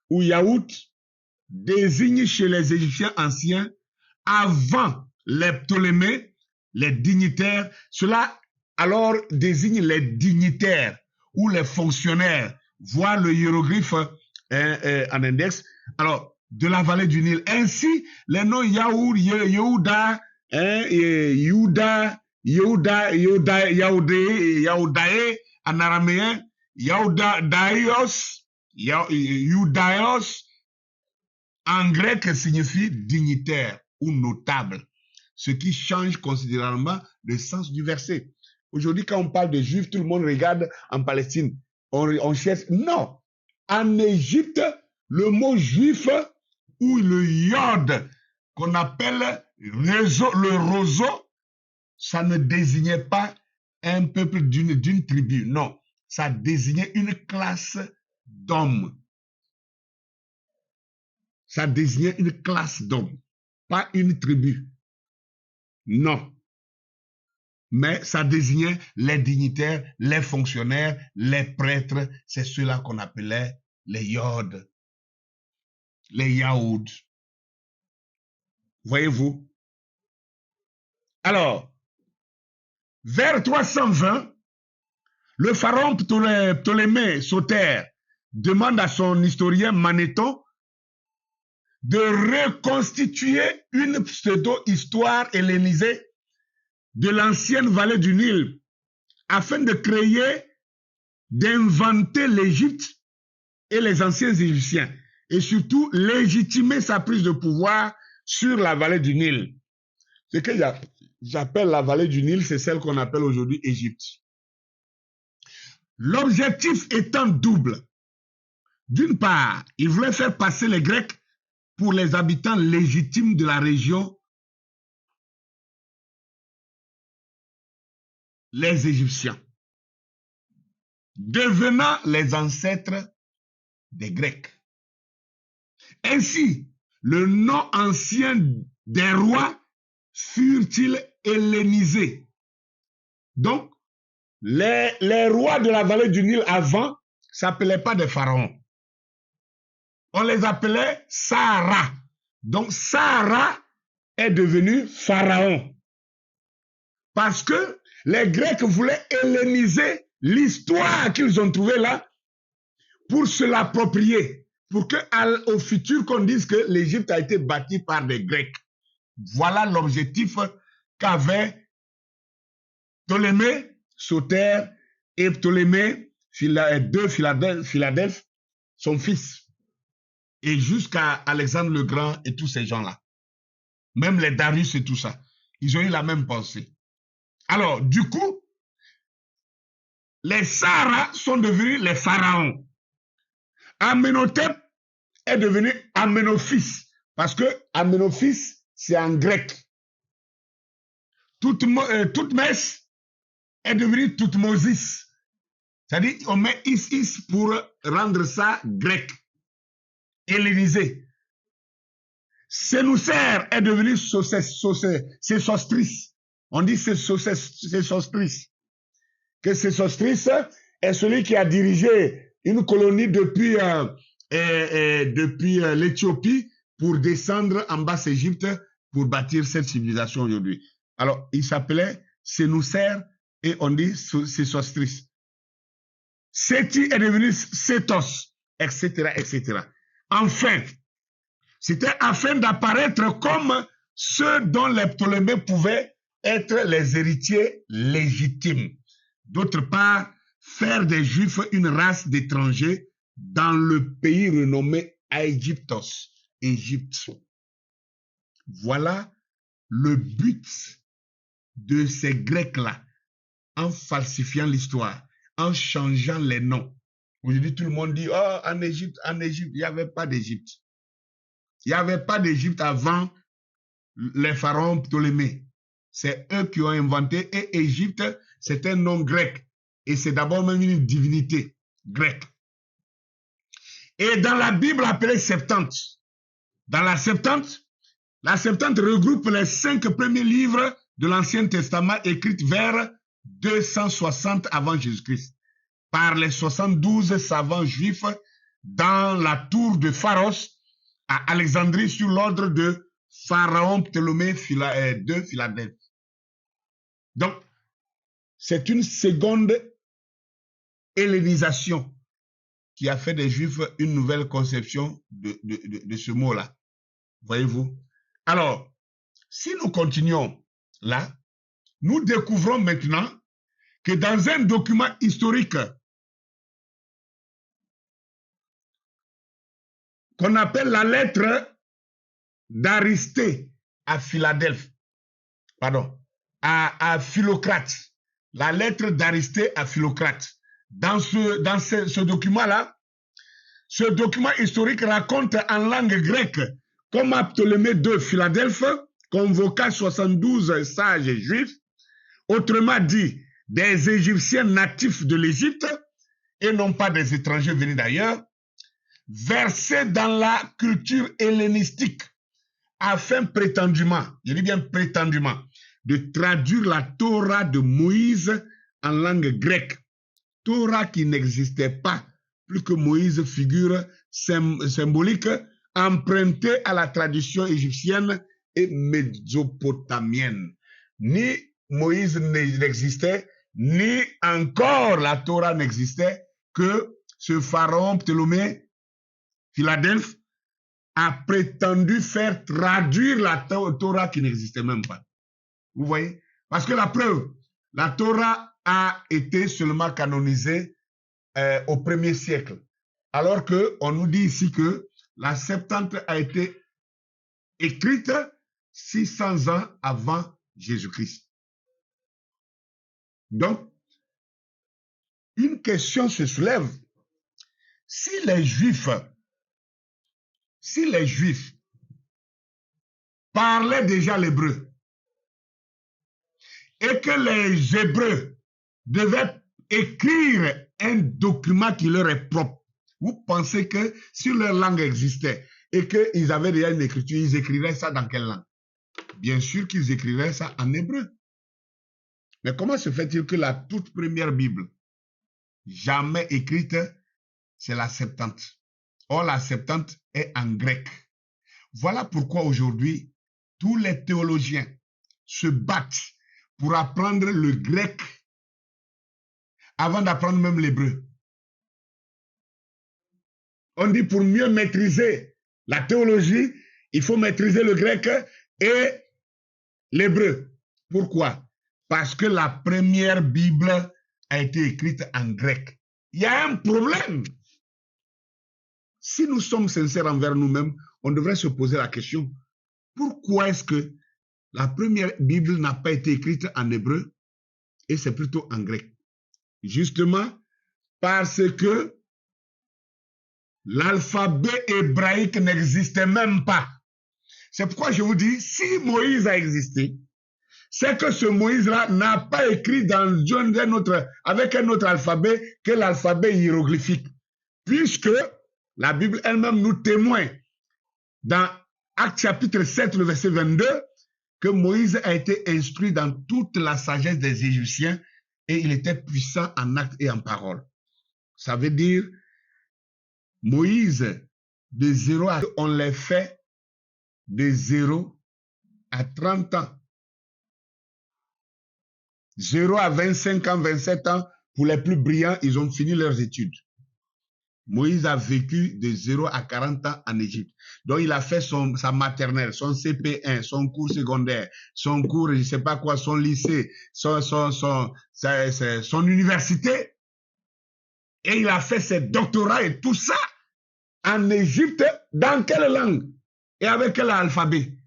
ou Yahout désigne chez les Égyptiens anciens, avant les Ptolémées, les dignitaires, cela alors désigne les dignitaires ou les fonctionnaires, voir le hiéroglyphe en index, alors de la vallée du Nil. Ainsi, les noms Yahou, Yehuda, Yahudae en araméen, Yahudaïos, en grec signifie dignitaire ou notable, ce qui change considérablement le sens du verset. Aujourd'hui, quand on parle de juifs, tout le monde regarde en Palestine. On cherche. Non. En Égypte, le mot juif ou le yod, qu'on appelle le roseau, ça ne désignait pas un peuple d'une tribu. Non. Ça désignait une classe d'hommes. Ça désignait une classe d'hommes, pas une tribu. Non. Mais ça désignait les dignitaires, les fonctionnaires, les prêtres. C'est ceux-là qu'on appelait les Yods, les Yaouds. Voyez-vous? Alors, vers 320, le pharaon Ptolémée Soter demande à son historien Manéthon de reconstituer une pseudo-histoire hellénisée de l'ancienne vallée du Nil, afin de créer, d'inventer l'Égypte et les anciens Égyptiens, et surtout légitimer sa prise de pouvoir sur la vallée du Nil. Ce que j'appelle la vallée du Nil, c'est celle qu'on appelle aujourd'hui Égypte. L'objectif étant double. D'une part, il voulait faire passer les Grecs pour les habitants légitimes de la région, les Égyptiens, devenant les ancêtres des Grecs. Ainsi, le nom ancien des rois furent-ils hellénisés. Donc, les rois de la vallée du Nil avant ne s'appelaient pas des pharaons. On les appelait Sahara. Donc, Sahara est devenu pharaon. Parce que les Grecs voulaient helléniser l'histoire qu'ils ont trouvée là pour se l'approprier. Pour qu'au futur, qu'on dise que l'Égypte a été bâtie par des Grecs. Voilà l'objectif qu'avait Ptolémée, Soter, et Ptolémée, de Philadelphe, son fils. Et jusqu'à Alexandre le Grand et tous ces gens-là. Même les Darius et tout ça. Ils ont eu la même pensée. Alors, du coup, les Saharas sont devenus les pharaons. Amenhotep est devenu Amenophis. Parce que Amenophis, c'est en grec. Toutmès est devenu Toutmosis. C'est-à-dire, on met is pour rendre ça grec. Hellénisé. Sénousser est devenu Sésostris. On dit Sésostris. Que Sésostris est celui qui a dirigé une colonie depuis l'Éthiopie pour descendre en Basse-Égypte pour bâtir cette civilisation aujourd'hui. Alors, il s'appelait Sénousser et on dit Sésostris. Séti est devenu Sétos, etc., etc. Enfin, c'était afin d'apparaître comme ceux dont les Ptolémées pouvaient être les héritiers légitimes. D'autre part, faire des Juifs une race d'étrangers dans le pays renommé Aegyptos, Égypte. Voilà le but de ces Grecs-là, en falsifiant l'histoire, en changeant les noms. Aujourd'hui, tout le monde dit, oh, en Égypte, il n'y avait pas d'Égypte. Il n'y avait pas d'Égypte avant les pharaons Ptolémées. C'est eux qui ont inventé, et Égypte, c'est un nom grec. Et c'est d'abord même une divinité grecque. Et dans la Bible appelée Septante, dans la Septante regroupe les 5 premiers livres de l'Ancien Testament écrits vers 260 avant Jésus-Christ, par les 72 savants juifs dans la tour de Pharos à Alexandrie sur l'ordre de Pharaon Ptolémée de Philadelphie. Donc, c'est une seconde hellénisation qui a fait des Juifs une nouvelle conception de ce mot-là. Voyez-vous? Alors, si nous continuons là, nous découvrons maintenant que dans un document historique qu'on appelle la lettre d'Aristée à Philadelphie, pardon, à Philocrate, la lettre d'Aristée à Philocrate. Dans ce document-là, ce document historique raconte en langue grecque comment Ptolémée de Philadelphe convoqua 72 sages juifs, autrement dit, des Égyptiens natifs de l'Égypte, et non pas des étrangers venus d'ailleurs, versés dans la culture hellénistique, afin prétendument, je dis bien prétendument, de traduire la Torah de Moïse en langue grecque. Torah qui n'existait pas, plus que Moïse, figure symbolique, empruntée à la tradition égyptienne et mésopotamienne. Ni Moïse n'existait, ni encore la Torah n'existait, que ce pharaon Ptolémée, Philadelphe, a prétendu faire traduire la Torah qui n'existait même pas. Vous voyez? Parce que la preuve, la Torah a été seulement canonisée au 1er siècle. Alors qu'on nous dit ici que la Septante a été écrite 600 ans avant Jésus-Christ. Donc, une question se soulève. Si les Juifs parlaient déjà l'hébreu et que les Hébreux devaient écrire un document qui leur est propre, vous pensez que si leur langue existait et qu'ils avaient déjà une écriture, ils écriraient ça dans quelle langue? Bien sûr qu'ils écriraient ça en hébreu. Mais comment se fait-il que la toute première Bible jamais écrite, c'est la Septante? Or, la Septante est en grec. Voilà pourquoi aujourd'hui, tous les théologiens se battent pour apprendre le grec avant d'apprendre même l'hébreu. On dit pour mieux maîtriser la théologie, il faut maîtriser le grec et l'hébreu. Pourquoi? Parce que la première Bible a été écrite en grec. Il y a un problème. Si nous sommes sincères envers nous-mêmes, on devrait se poser la question, pourquoi est-ce que la première Bible n'a pas été écrite en hébreu et c'est plutôt en grec? Justement parce que l'alphabet hébraïque n'existait même pas. C'est pourquoi je vous dis, si Moïse a existé, c'est que ce Moïse-là n'a pas écrit avec un autre alphabet que l'alphabet hiéroglyphique. Puisque la Bible elle-même nous témoigne dans Actes chapitre 7, le verset 22, que Moïse a été instruit dans toute la sagesse des Égyptiens et il était puissant en actes et en paroles. Ça veut dire, Moïse, de 0 à... On les fait de 0 à 30 ans. 0 à 25 ans, 27 ans, pour les plus brillants, ils ont fini leurs études. Moïse a vécu de 0 à 40 ans en Égypte. Donc, il a fait sa maternelle, son CP1, son cours secondaire, son cours, je ne sais pas quoi, son lycée, son université. Et il a fait ses doctorats et tout ça en Égypte. Dans quelle langue? Et avec quel alphabet?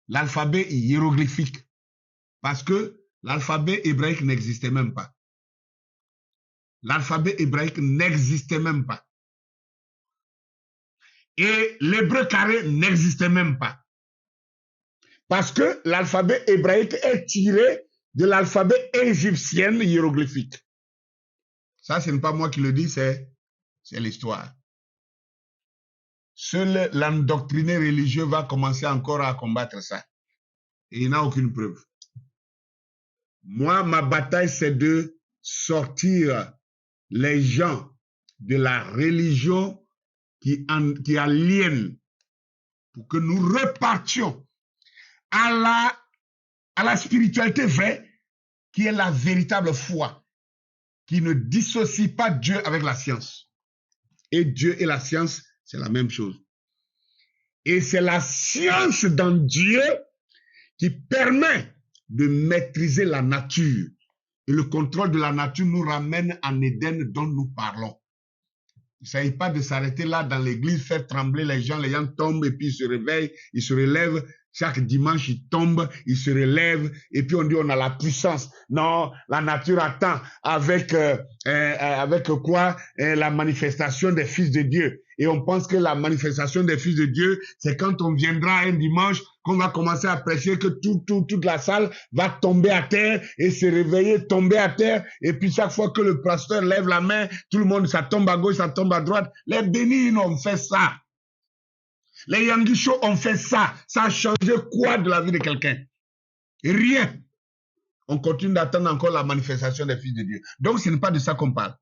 L'alphabet hiéroglyphique. Parce que l'alphabet hébraïque n'existait même pas. L'alphabet hébraïque n'existait même pas. Et l'hébreu carré n'existait même pas. Parce que l'alphabet hébraïque est tiré de l'alphabet égyptien hiéroglyphique. Ça, ce n'est pas moi qui le dis, c'est l'histoire. Seul l'endoctriné religieux va commencer encore à combattre ça. Et il n'a aucune preuve. Moi, ma bataille, c'est de sortir les gens de la religion qui aliène pour que nous repartions à la spiritualité vraie qui est la véritable foi, qui ne dissocie pas Dieu avec la science. Et Dieu et la science, c'est la même chose. Et c'est la science dans Dieu qui permet de maîtriser la nature. Et le contrôle de la nature nous ramène en Éden dont nous parlons. Il ne s'agit pas de s'arrêter là dans l'église, faire trembler les gens tombent et puis ils se réveillent, ils se relèvent. Chaque dimanche, ils tombent, ils se relèvent et puis on dit on a la puissance. Non, la nature attend avec quoi? La manifestation des fils de Dieu. Et on pense que la manifestation des fils de Dieu, c'est quand on viendra un dimanche, qu'on va commencer à prêcher, que toute la salle va tomber à terre et se réveiller, tomber à terre. Et puis chaque fois que le pasteur lève la main, tout le monde, ça tombe à gauche, ça tombe à droite. Les bénis ont fait ça. Les Yanguichos ont fait ça. Ça a changé quoi de la vie de quelqu'un? Rien. On continue d'attendre encore la manifestation des fils de Dieu. Donc ce n'est pas de ça qu'on parle.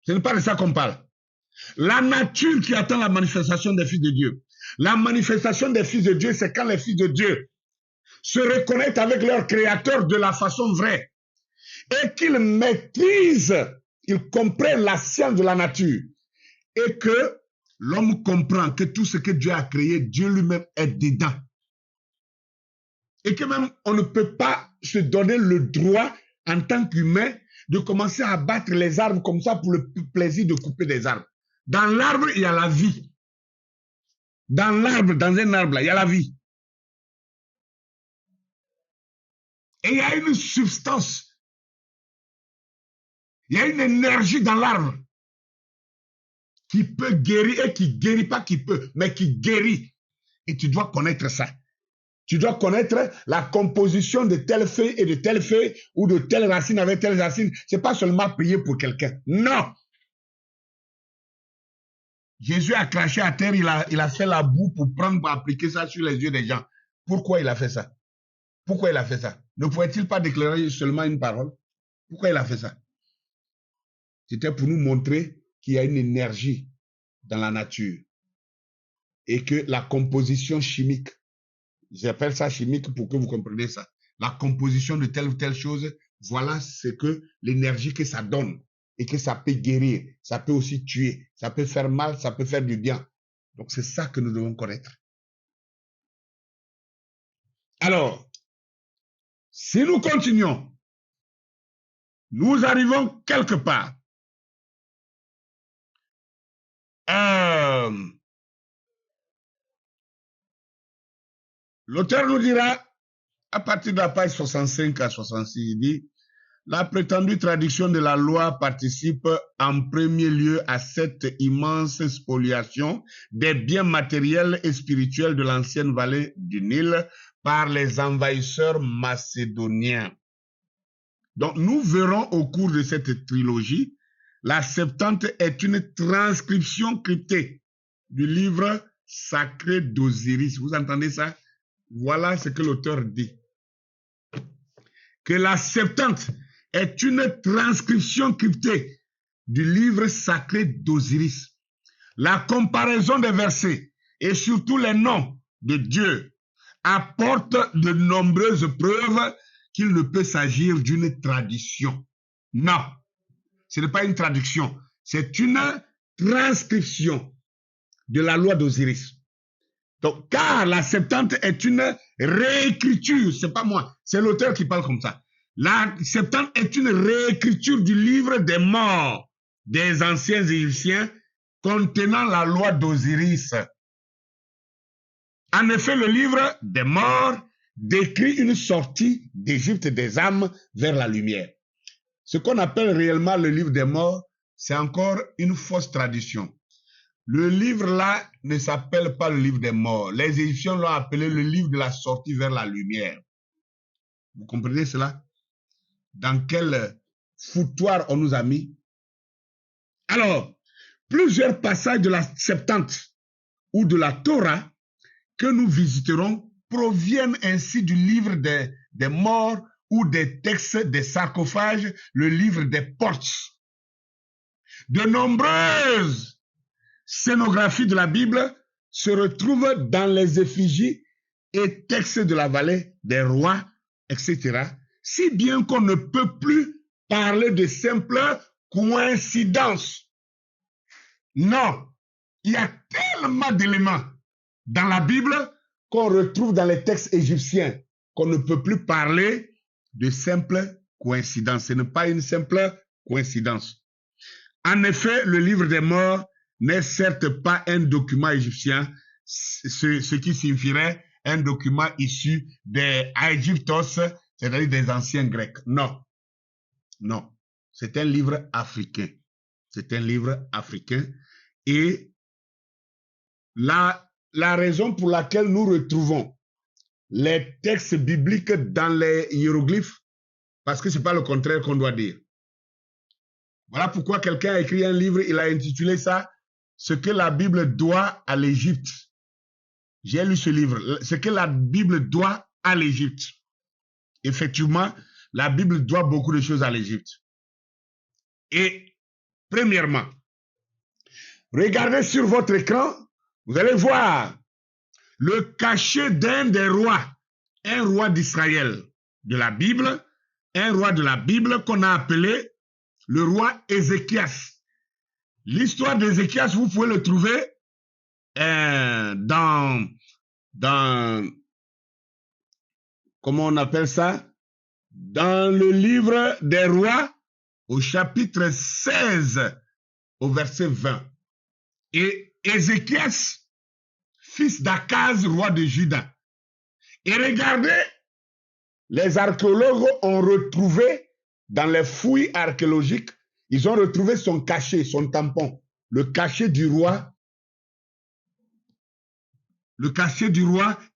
Ce n'est pas de ça qu'on parle. La nature qui attend la manifestation des fils de Dieu. La manifestation des fils de Dieu, c'est quand les fils de Dieu se reconnaissent avec leur Créateur de la façon vraie et qu'ils maîtrisent, ils comprennent la science de la nature et que l'homme comprend que tout ce que Dieu a créé, Dieu lui-même est dedans. Et que même on ne peut pas se donner le droit en tant qu'humain de commencer à abattre les arbres comme ça pour le plaisir de couper des arbres. Dans l'arbre, il y a la vie. Dans l'arbre, dans un arbre, il y a la vie. Et il y a une substance. Il y a une énergie dans l'arbre qui peut guérir et qui ne guérit pas qui peut, mais qui guérit. Et tu dois connaître ça. Tu dois connaître la composition de telle feuille et de telle feuille ou de telle racine avec telle racine. Ce n'est pas seulement prier pour quelqu'un. Non. Jésus a craché à terre, il a fait la boue pour appliquer ça sur les yeux des gens. Pourquoi il a fait ça? Pourquoi il a fait ça? Ne pouvait-il pas déclarer seulement une parole? Pourquoi il a fait ça? C'était pour nous montrer qu'il y a une énergie dans la nature et que la composition chimique, j'appelle ça chimique pour que vous compreniez ça, la composition de telle ou telle chose, voilà ce que l'énergie que ça donne et que ça peut guérir, ça peut aussi tuer, ça peut faire mal, ça peut faire du bien. Donc c'est ça que nous devons connaître. Alors, si nous continuons, nous arrivons quelque part. L'auteur nous dira, à partir de la page 65 à 66, il dit, la prétendue traduction de la loi participe en premier lieu à cette immense spoliation des biens matériels et spirituels de l'ancienne vallée du Nil par les envahisseurs macédoniens. Donc, nous verrons au cours de cette trilogie, la Septante est une transcription cryptée du livre sacré d'Osiris. Vous entendez ça? Voilà ce que l'auteur dit. Que la Septante est une transcription cryptée du livre sacré d'Osiris. La comparaison des versets et surtout les noms de Dieu apporte de nombreuses preuves qu'il ne peut s'agir d'une tradition. Non, ce n'est pas une traduction, c'est une transcription de la loi d'Osiris. Donc, car la Septante est une réécriture, c'est pas moi, c'est l'auteur qui parle comme ça. La Septante est une réécriture du livre des morts des anciens Égyptiens contenant la loi d'Osiris. En effet, le livre des morts décrit une sortie d'Égypte des âmes vers la lumière. Ce qu'on appelle réellement le livre des morts, c'est encore une fausse tradition. Le livre-là ne s'appelle pas le livre des morts. Les Égyptiens l'ont appelé le livre de la sortie vers la lumière. Vous comprenez cela? Dans quel foutoir on nous a mis? Alors, plusieurs passages de la Septante ou de la Torah que nous visiterons proviennent ainsi du livre des morts ou des textes des sarcophages, le livre des portes. De nombreuses scénographies de la Bible se retrouvent dans les effigies et textes de la vallée des rois, etc. Si bien qu'on ne peut plus parler de simple coïncidence. Non, il y a tellement d'éléments dans la Bible qu'on retrouve dans les textes égyptiens qu'on ne peut plus parler de simple coïncidence. Ce n'est pas une simple coïncidence. En effet, le livre des morts n'est certes pas un document égyptien, ce qui signifierait un document issu des Aegyptos, c'est-à-dire des anciens Grecs. Non, non, c'est un livre africain. C'est un livre africain. Et la raison pour laquelle nous retrouvons les textes bibliques dans les hiéroglyphes, parce que ce n'est pas le contraire qu'on doit dire. Voilà pourquoi quelqu'un a écrit un livre, il a intitulé ça « Ce que la Bible doit à l'Égypte ». J'ai lu ce livre, « Ce que la Bible doit à l'Égypte ». Effectivement, la Bible doit beaucoup de choses à l'Égypte. Et premièrement, regardez sur votre écran, vous allez voir le cachet d'un des rois, un roi d'Israël de la Bible, un roi de la Bible qu'on a appelé le roi Ézéchias. L'histoire d'Ézéchias, vous pouvez le trouver dans, comment on appelle ça? Dans le livre des rois, au chapitre 16, au verset 20. Et Ézéchias, fils d'Akaz, roi de Juda. Et regardez, les archéologues ont retrouvé, dans les fouilles archéologiques, ils ont retrouvé son cachet, son tampon, le cachet du roi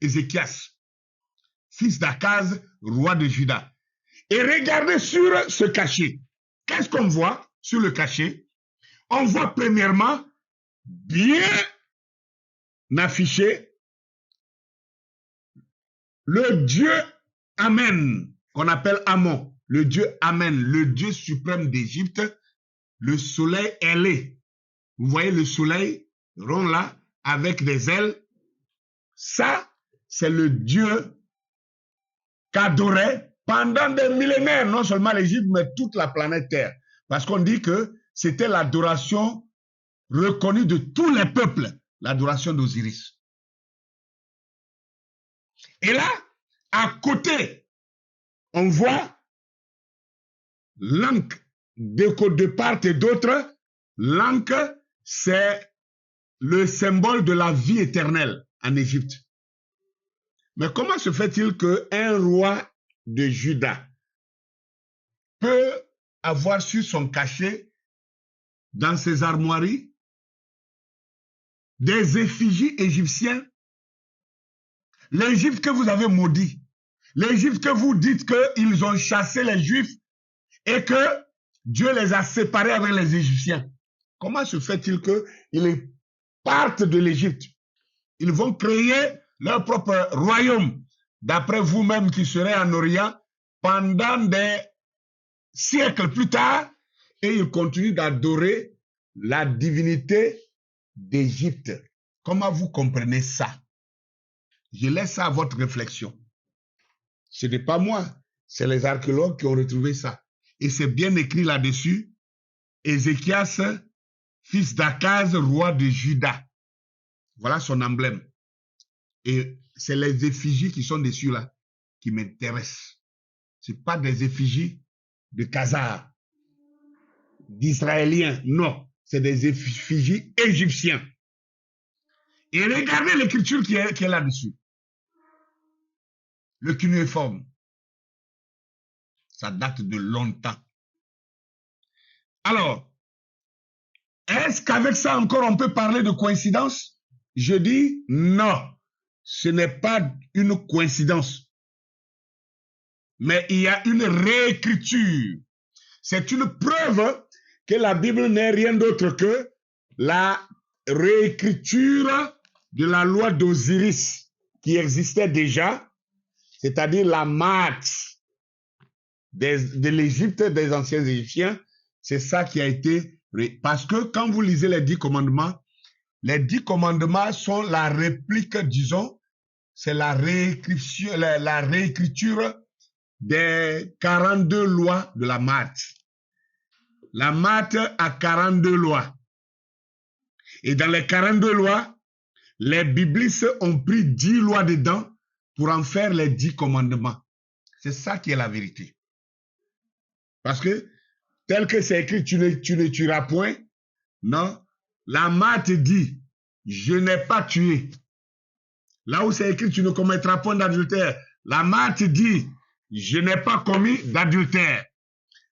Ézéchias, fils d'Akaz, roi de Juda. Et regardez sur ce cachet. Qu'est-ce qu'on voit sur le cachet? On voit premièrement bien affiché le Dieu Amen, qu'on appelle Amon, le Dieu Amen, le Dieu suprême d'Égypte, le soleil ailé. Vous voyez le soleil rond là, avec des ailes. Ça, c'est le Dieu qu'adorait pendant des millénaires, non seulement l'Égypte, mais toute la planète Terre. Parce qu'on dit que c'était l'adoration reconnue de tous les peuples, l'adoration d'Osiris. Et là, à côté, on voit l'Ankh de part et d'autre. L'Ankh, c'est le symbole de la vie éternelle en Égypte. Mais comment se fait-il qu'un roi de Juda peut avoir sur son cachet, dans ses armoiries, des effigies égyptiennes? L'Égypte que vous avez maudit, l'Égypte que vous dites qu'ils ont chassé les Juifs et que Dieu les a séparés avec les Égyptiens. Comment se fait-il qu'ils partent de l'Égypte? Ils vont créer leur propre royaume, d'après vous-même qui serez en Orient, pendant des siècles plus tard, et ils continuent d'adorer la divinité d'Égypte. Comment vous comprenez ça? Je laisse ça à votre réflexion. Ce n'est pas moi, c'est les archéologues qui ont retrouvé ça. Et c'est bien écrit là-dessus, Ézéchias, fils d'Akaz, roi de Juda. Voilà son emblème. Et c'est les effigies qui sont dessus là, qui m'intéressent. Ce n'est pas des effigies de Khazars, d'Israéliens, non. C'est des effigies égyptiens. Et regardez l'écriture qui est là-dessus. Le cunéiforme. Ça date de longtemps. Alors, est-ce qu'avec ça encore on peut parler de coïncidence? Je dis non. Ce n'est pas une coïncidence. Mais il y a une réécriture. C'est une preuve que la Bible n'est rien d'autre que la réécriture de la loi d'Osiris qui existait déjà, c'est-à-dire la maths de l'Égypte, des anciens Égyptiens. C'est ça qui a été... Parce que quand vous lisez les 10 commandements sont la réplique, disons, c'est la réécriture des 42 lois de la maths. La maths a 42 lois. Et dans les 42 lois, les biblistes ont pris 10 lois dedans pour en faire les 10 commandements. C'est ça qui est la vérité. Parce que, tel que c'est écrit, tu ne tueras point. Non. La maths dit, je n'ai pas tué. Là où c'est écrit, tu ne commettras point d'adultère. La maths dit, je n'ai pas commis d'adultère.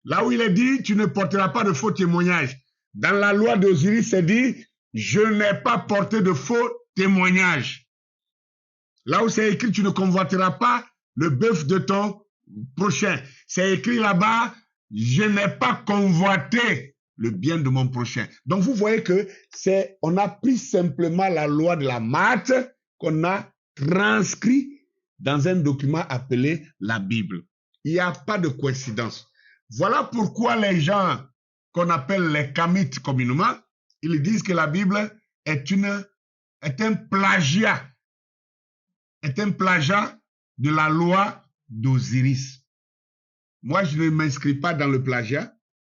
Là où il est dit, tu ne porteras pas de faux témoignages. Dans la loi d'Osiris, c'est dit, je n'ai pas porté de faux témoignages. Là où c'est écrit, tu ne convoiteras pas le bœuf de ton prochain. C'est écrit là-bas, je n'ai pas convoité le bien de mon prochain. Donc vous voyez que on a pris simplement la loi de la maths qu'on a transcrit dans un document appelé la Bible. Il n'y a pas de coïncidence. Voilà pourquoi les gens qu'on appelle les kamites communément, ils disent que la Bible est un plagiat. Est un plagiat de la loi d'Osiris. Moi, je ne m'inscris pas dans le plagiat,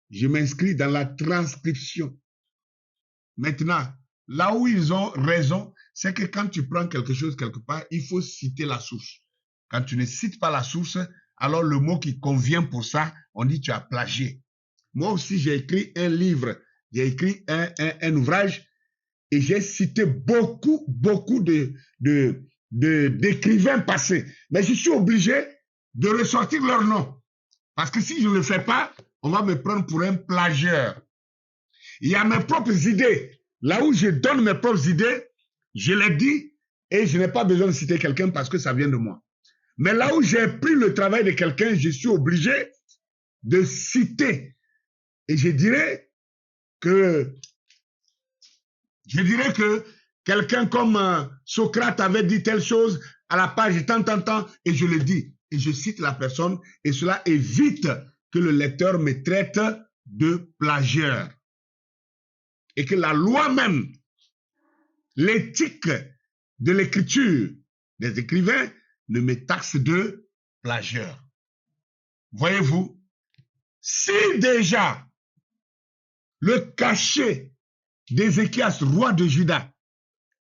je m'inscris dans la transcription. Maintenant, là où ils ont raison, c'est que quand tu prends quelque chose quelque part, il faut citer la source. Quand tu ne cites pas la source, alors le mot qui convient pour ça, on dit tu as plagié. Moi aussi, j'ai écrit un livre, j'ai écrit un ouvrage et j'ai cité beaucoup d'écrivains passés. Mais je suis obligé de ressortir leur nom. Parce que si je ne le fais pas, on va me prendre pour un plagieur. Il y a mes propres idées. Là où je donne mes propres idées, je les dis et je n'ai pas besoin de citer quelqu'un parce que ça vient de moi. Mais là où j'ai pris le travail de quelqu'un, je suis obligé de citer. Et je dirais que quelqu'un comme Socrate avait dit telle chose à la page tant, et je le dis. Et je cite la personne et cela évite que le lecteur me traite de plagieur. Et que la loi même, l'éthique de l'écriture des écrivains ne me taxe de plagieur. Voyez-vous, si déjà le cachet d'Ézéchias, roi de Juda,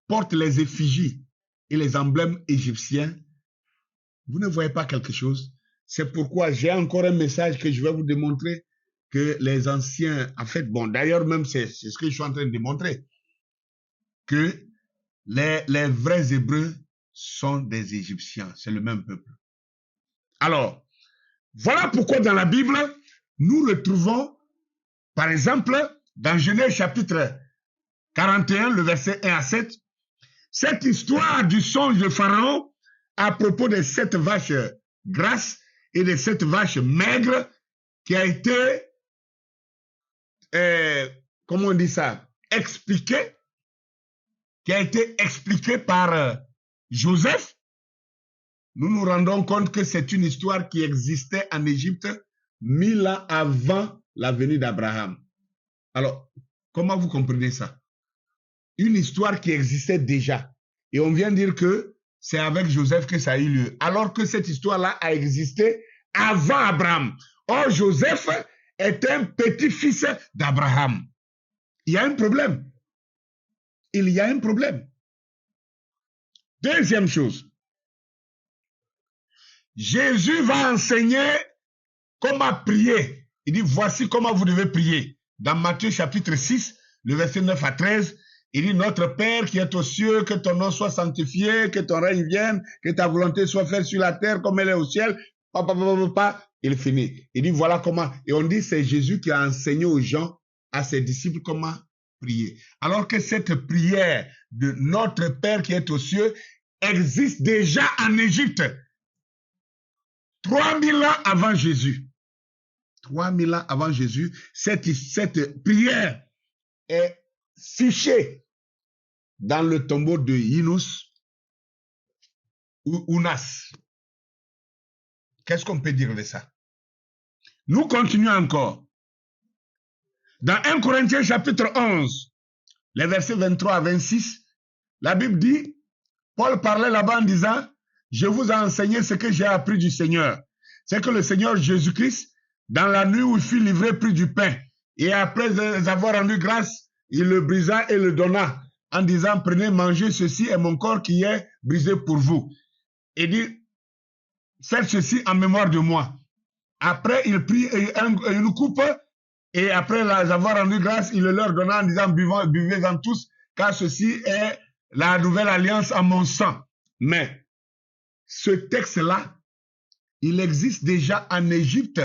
porte les effigies et les emblèmes égyptiens, vous ne voyez pas quelque chose? C'est pourquoi j'ai encore un message que je vais vous démontrer que les anciens, en fait, bon, d'ailleurs même c'est ce que je suis en train de démontrer, que les vrais Hébreux sont des Égyptiens, c'est le même peuple. Alors, voilà pourquoi dans la Bible, nous retrouvons, par exemple, dans Genèse chapitre 41, le verset 1 à 7, cette histoire du songe de Pharaon à propos des 7 vaches grasses et des 7 vaches maigres qui a été, comment on dit ça, expliquée, qui a été expliquée par Joseph. Nous nous rendons compte que c'est une histoire qui existait en Égypte 1000 ans avant la venue d'Abraham. Alors, comment vous comprenez ça? Une histoire qui existait déjà. Et on vient dire que c'est avec Joseph que ça a eu lieu. Alors que cette histoire-là a existé avant Abraham. Or, Joseph est un petit-fils d'Abraham. Il y a un problème. Il y a un problème. Deuxième chose. Jésus va enseigner comment prier. Il dit, voici comment vous devez prier. Dans Matthieu chapitre 6, le verset 9 à 13, il dit, notre Père qui est aux cieux, que ton nom soit sanctifié, que ton règne vienne, que ta volonté soit faite sur la terre comme elle est au ciel. Il finit. Il dit, voilà comment. Et on dit, c'est Jésus qui a enseigné aux gens, à ses disciples, comment prier. Alors que cette prière de notre Père qui est aux cieux existe déjà en Égypte. 3000 ans avant Jésus. 3000 ans avant Jésus, cette prière est fichée dans le tombeau de Yunus ou Unas. Qu'est-ce qu'on peut dire de ça? Nous continuons encore. Dans 1 Corinthiens chapitre 11, les versets 23 à 26, la Bible dit, Paul parlait là-bas en disant, je vous ai enseigné ce que j'ai appris du Seigneur. C'est que le Seigneur Jésus-Christ, dans la nuit où il fut livré, prit du pain. Et après avoir rendu grâce, il le brisa et le donna, en disant, prenez, mangez, ceci est mon corps qui est brisé pour vous. Il dit, faites ceci en mémoire de moi. Après, il prit une coupe, et après avoir rendu grâce, il le leur donna en disant, buvez-en tous, car ceci est la nouvelle alliance en mon sang. Mais, ce texte-là, il existe déjà en Égypte,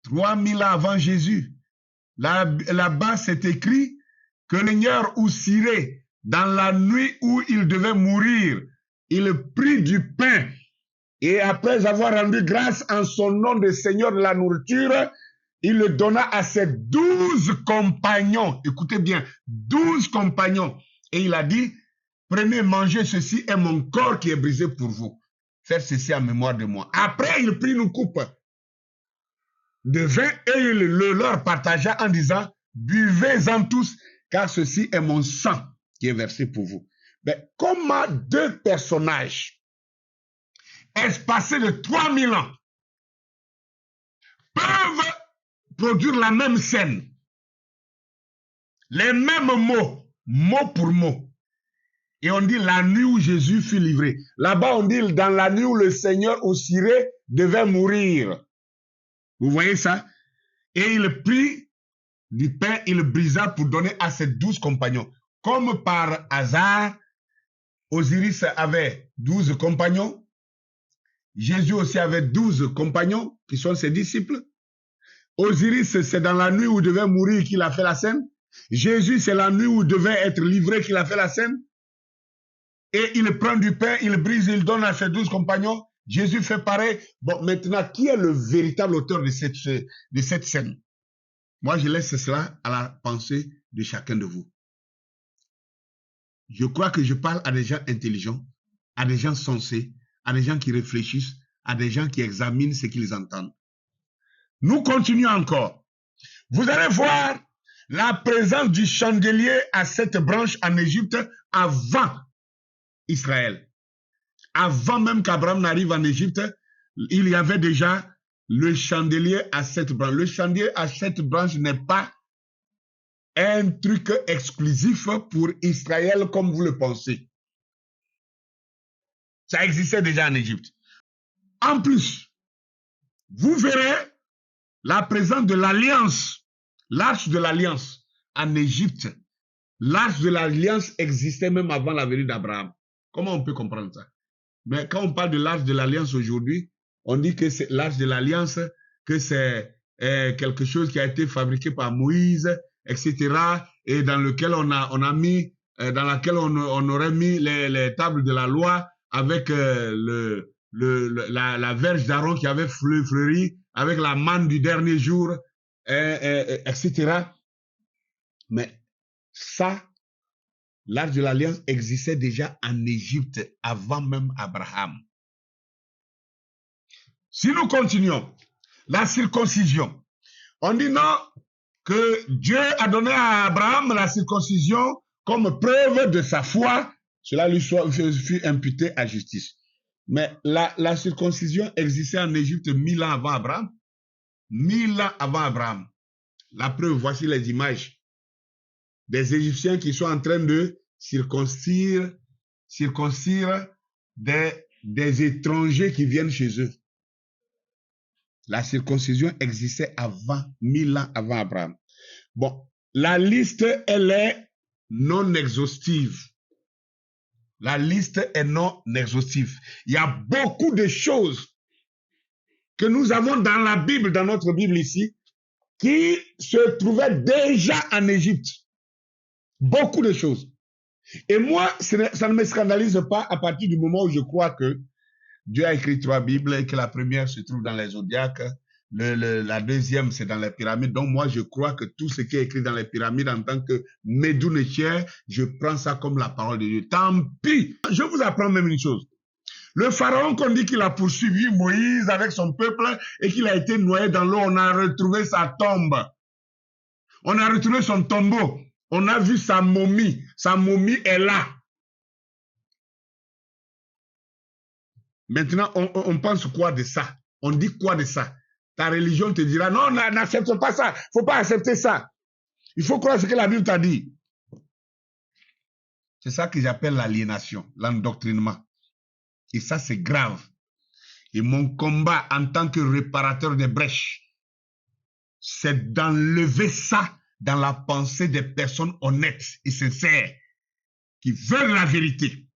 3000 ans avant Jésus. Là-bas, c'est écrit que le Seigneur Oussiré, dans la nuit où il devait mourir, il prit du pain et après avoir rendu grâce en son nom de Seigneur de la nourriture, il le donna à ses 12 compagnons. Écoutez bien, 12 compagnons. Et il a dit, prenez, mangez, ceci est mon corps qui est brisé pour vous. Faites ceci en mémoire de moi. Après, il prit une coupe de vin et il le leur partagea en disant, buvez-en tous, car ceci est mon sang qui est versé pour vous. Mais comment deux personnages espacés de 3000 ans peuvent produire la même scène, les mêmes mots, mot pour mot. Et on dit la nuit où Jésus fut livré. Là-bas, on dit dans la nuit où le Seigneur au Cyrée devait mourir. Vous voyez ça? Et il prit du pain, il le brisa pour donner à ses 12 compagnons. Comme par hasard, Osiris avait 12 compagnons. Jésus aussi avait 12 compagnons qui sont ses disciples. Osiris, c'est dans la nuit où il devait mourir qu'il a fait la scène. Jésus, c'est la nuit où il devait être livré qu'il a fait la scène. Et il prend du pain, il brise, il donne à ses 12 compagnons. Jésus fait pareil. Bon, maintenant, qui est le véritable auteur de cette scène? Moi, je laisse cela à la pensée de chacun de vous. Je crois que je parle à des gens intelligents, à des gens sensés, à des gens qui réfléchissent, à des gens qui examinent ce qu'ils entendent. Nous continuons encore. Vous allez voir la présence du chandelier à 7 branches en Égypte avant Israël. Avant même qu'Abraham n'arrive en Égypte, il y avait déjà le chandelier à 7 branches. Le chandelier à 7 branches n'est pas un truc exclusif pour Israël comme vous le pensez. Ça existait déjà en Égypte. En plus, vous verrez la présence de l'Alliance, l'arche de l'Alliance en Égypte. L'arche de l'Alliance existait même avant la venue d'Abraham. Comment on peut comprendre ça? Mais quand on parle de l'arche de l'Alliance aujourd'hui, on dit que c'est l'arche de l'Alliance, que c'est quelque chose qui a été fabriqué par Moïse, etc. Et dans lequel on a mis, dans laquelle on aurait mis les tables de la loi avec la verge d'Aaron qui avait fleuri, avec la manne du dernier jour, etc. Mais ça, l'arche de l'Alliance existait déjà en Égypte avant même Abraham. Si nous continuons, la circoncision. On dit non, que Dieu a donné à Abraham la circoncision comme preuve de sa foi, cela lui fut imputé à justice. Mais la circoncision existait en Égypte 1000 ans avant Abraham. 1000 ans avant Abraham. La preuve, voici les images des Égyptiens qui sont en train de circoncire des étrangers qui viennent chez eux. La circoncision existait avant, 1000 ans avant Abraham. Bon, la liste, elle est non exhaustive. La liste est non exhaustive. Il y a beaucoup de choses que nous avons dans la Bible, dans notre Bible ici, qui se trouvaient déjà en Égypte. Beaucoup de choses. Et moi, ça ne me scandalise pas à partir du moment où je crois que Dieu a écrit 3 Bibles et que la première se trouve dans les zodiaques, la deuxième c'est dans les pyramides. Donc moi je crois que tout ce qui est écrit dans les pyramides en tant que Médoune-Tiers, je prends ça comme la parole de Dieu. Tant pis. Je vous apprends même une chose. Le pharaon qu'on dit qu'il a poursuivi Moïse avec son peuple et qu'il a été noyé dans l'eau, on a retrouvé sa tombe. On a retrouvé son tombeau. On a vu sa momie. Sa momie est là. Maintenant, on pense quoi de ça? On dit quoi de ça? Ta religion te dira, non, n'accepte pas ça. Il ne faut pas accepter ça. Il faut croire ce que la Bible t'a dit. C'est ça que j'appelle l'aliénation, l'endoctrinement. Et ça, c'est grave. Et mon combat en tant que réparateur des brèches, c'est d'enlever ça dans la pensée des personnes honnêtes et sincères qui veulent la vérité.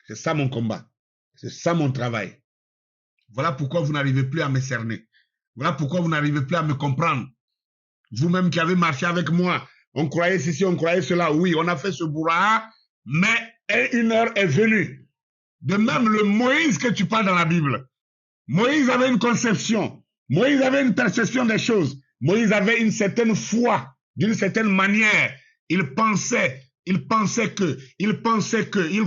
C'est ça mon combat. C'est ça mon travail. Voilà pourquoi vous n'arrivez plus à me cerner. Voilà pourquoi vous n'arrivez plus à me comprendre. Vous-même qui avez marché avec moi, on croyait ceci, on croyait cela. Oui, on a fait ce bourra, mais une heure est venue. De même, le Moïse que tu parles dans la Bible, Moïse avait une conception, Moïse avait une perception des choses, Moïse avait une certaine foi, d'une certaine manière. Il pensait que, il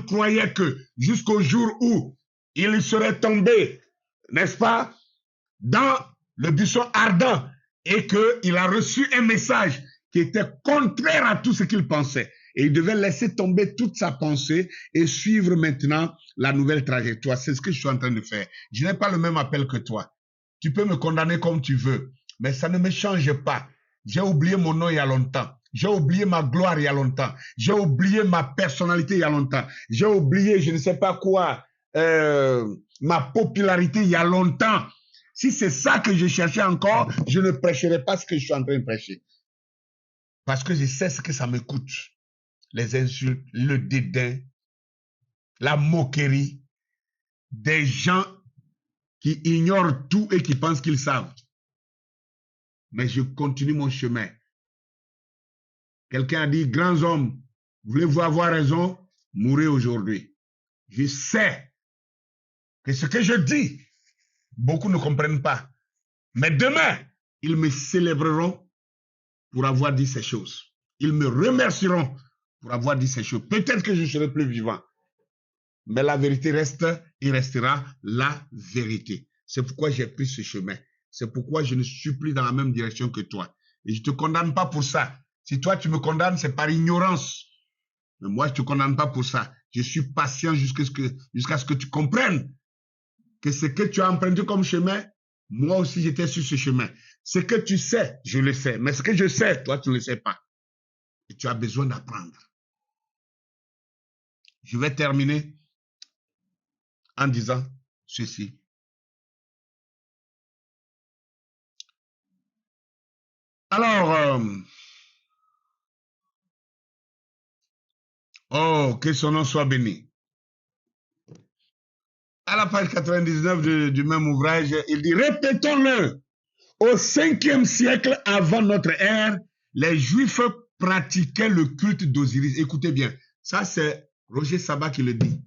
croyait que, jusqu'au jour où il serait tombé, n'est-ce pas, dans le buisson ardent et qu'il a reçu un message qui était contraire à tout ce qu'il pensait. Et il devait laisser tomber toute sa pensée et suivre maintenant la nouvelle trajectoire. C'est ce que je suis en train de faire. Je n'ai pas le même appel que toi. Tu peux me condamner comme tu veux, mais ça ne me change pas. J'ai oublié mon nom il y a longtemps. J'ai oublié ma gloire il y a longtemps. J'ai oublié ma personnalité il y a longtemps. J'ai oublié je ne sais pas quoi, ma popularité il y a longtemps. Si c'est ça que je cherchais encore, je ne prêcherai pas ce que je suis en train de prêcher. Parce que je sais ce que ça me coûte. Les insultes, le dédain, la moquerie, des gens qui ignorent tout et qui pensent qu'ils savent. Mais je continue mon chemin. Quelqu'un a dit, grands hommes, voulez-vous avoir raison? Mourez aujourd'hui. Je sais que ce que je dis, beaucoup ne comprennent pas. Mais demain, ils me célébreront pour avoir dit ces choses. Ils me remercieront pour avoir dit ces choses. Peut-être que je serai plus vivant. Mais la vérité reste et restera la vérité. C'est pourquoi j'ai pris ce chemin. C'est pourquoi je ne suis plus dans la même direction que toi. Et je ne te condamne pas pour ça. Si toi tu me condamnes, c'est par ignorance. Mais moi, je ne te condamne pas pour ça. Je suis patient jusqu'à ce que tu comprennes que ce que tu as emprunté comme chemin, moi aussi j'étais sur ce chemin. Ce que tu sais, je le sais. Mais ce que je sais, toi tu ne le sais pas. Et tu as besoin d'apprendre. Je vais terminer en disant ceci. Alors, oh, que son nom soit béni. À la page 99 du même ouvrage, il dit, répétons-le, au 5e siècle avant notre ère, les Juifs pratiquaient le culte d'Osiris. Écoutez bien, ça c'est Roger Sabat qui le dit,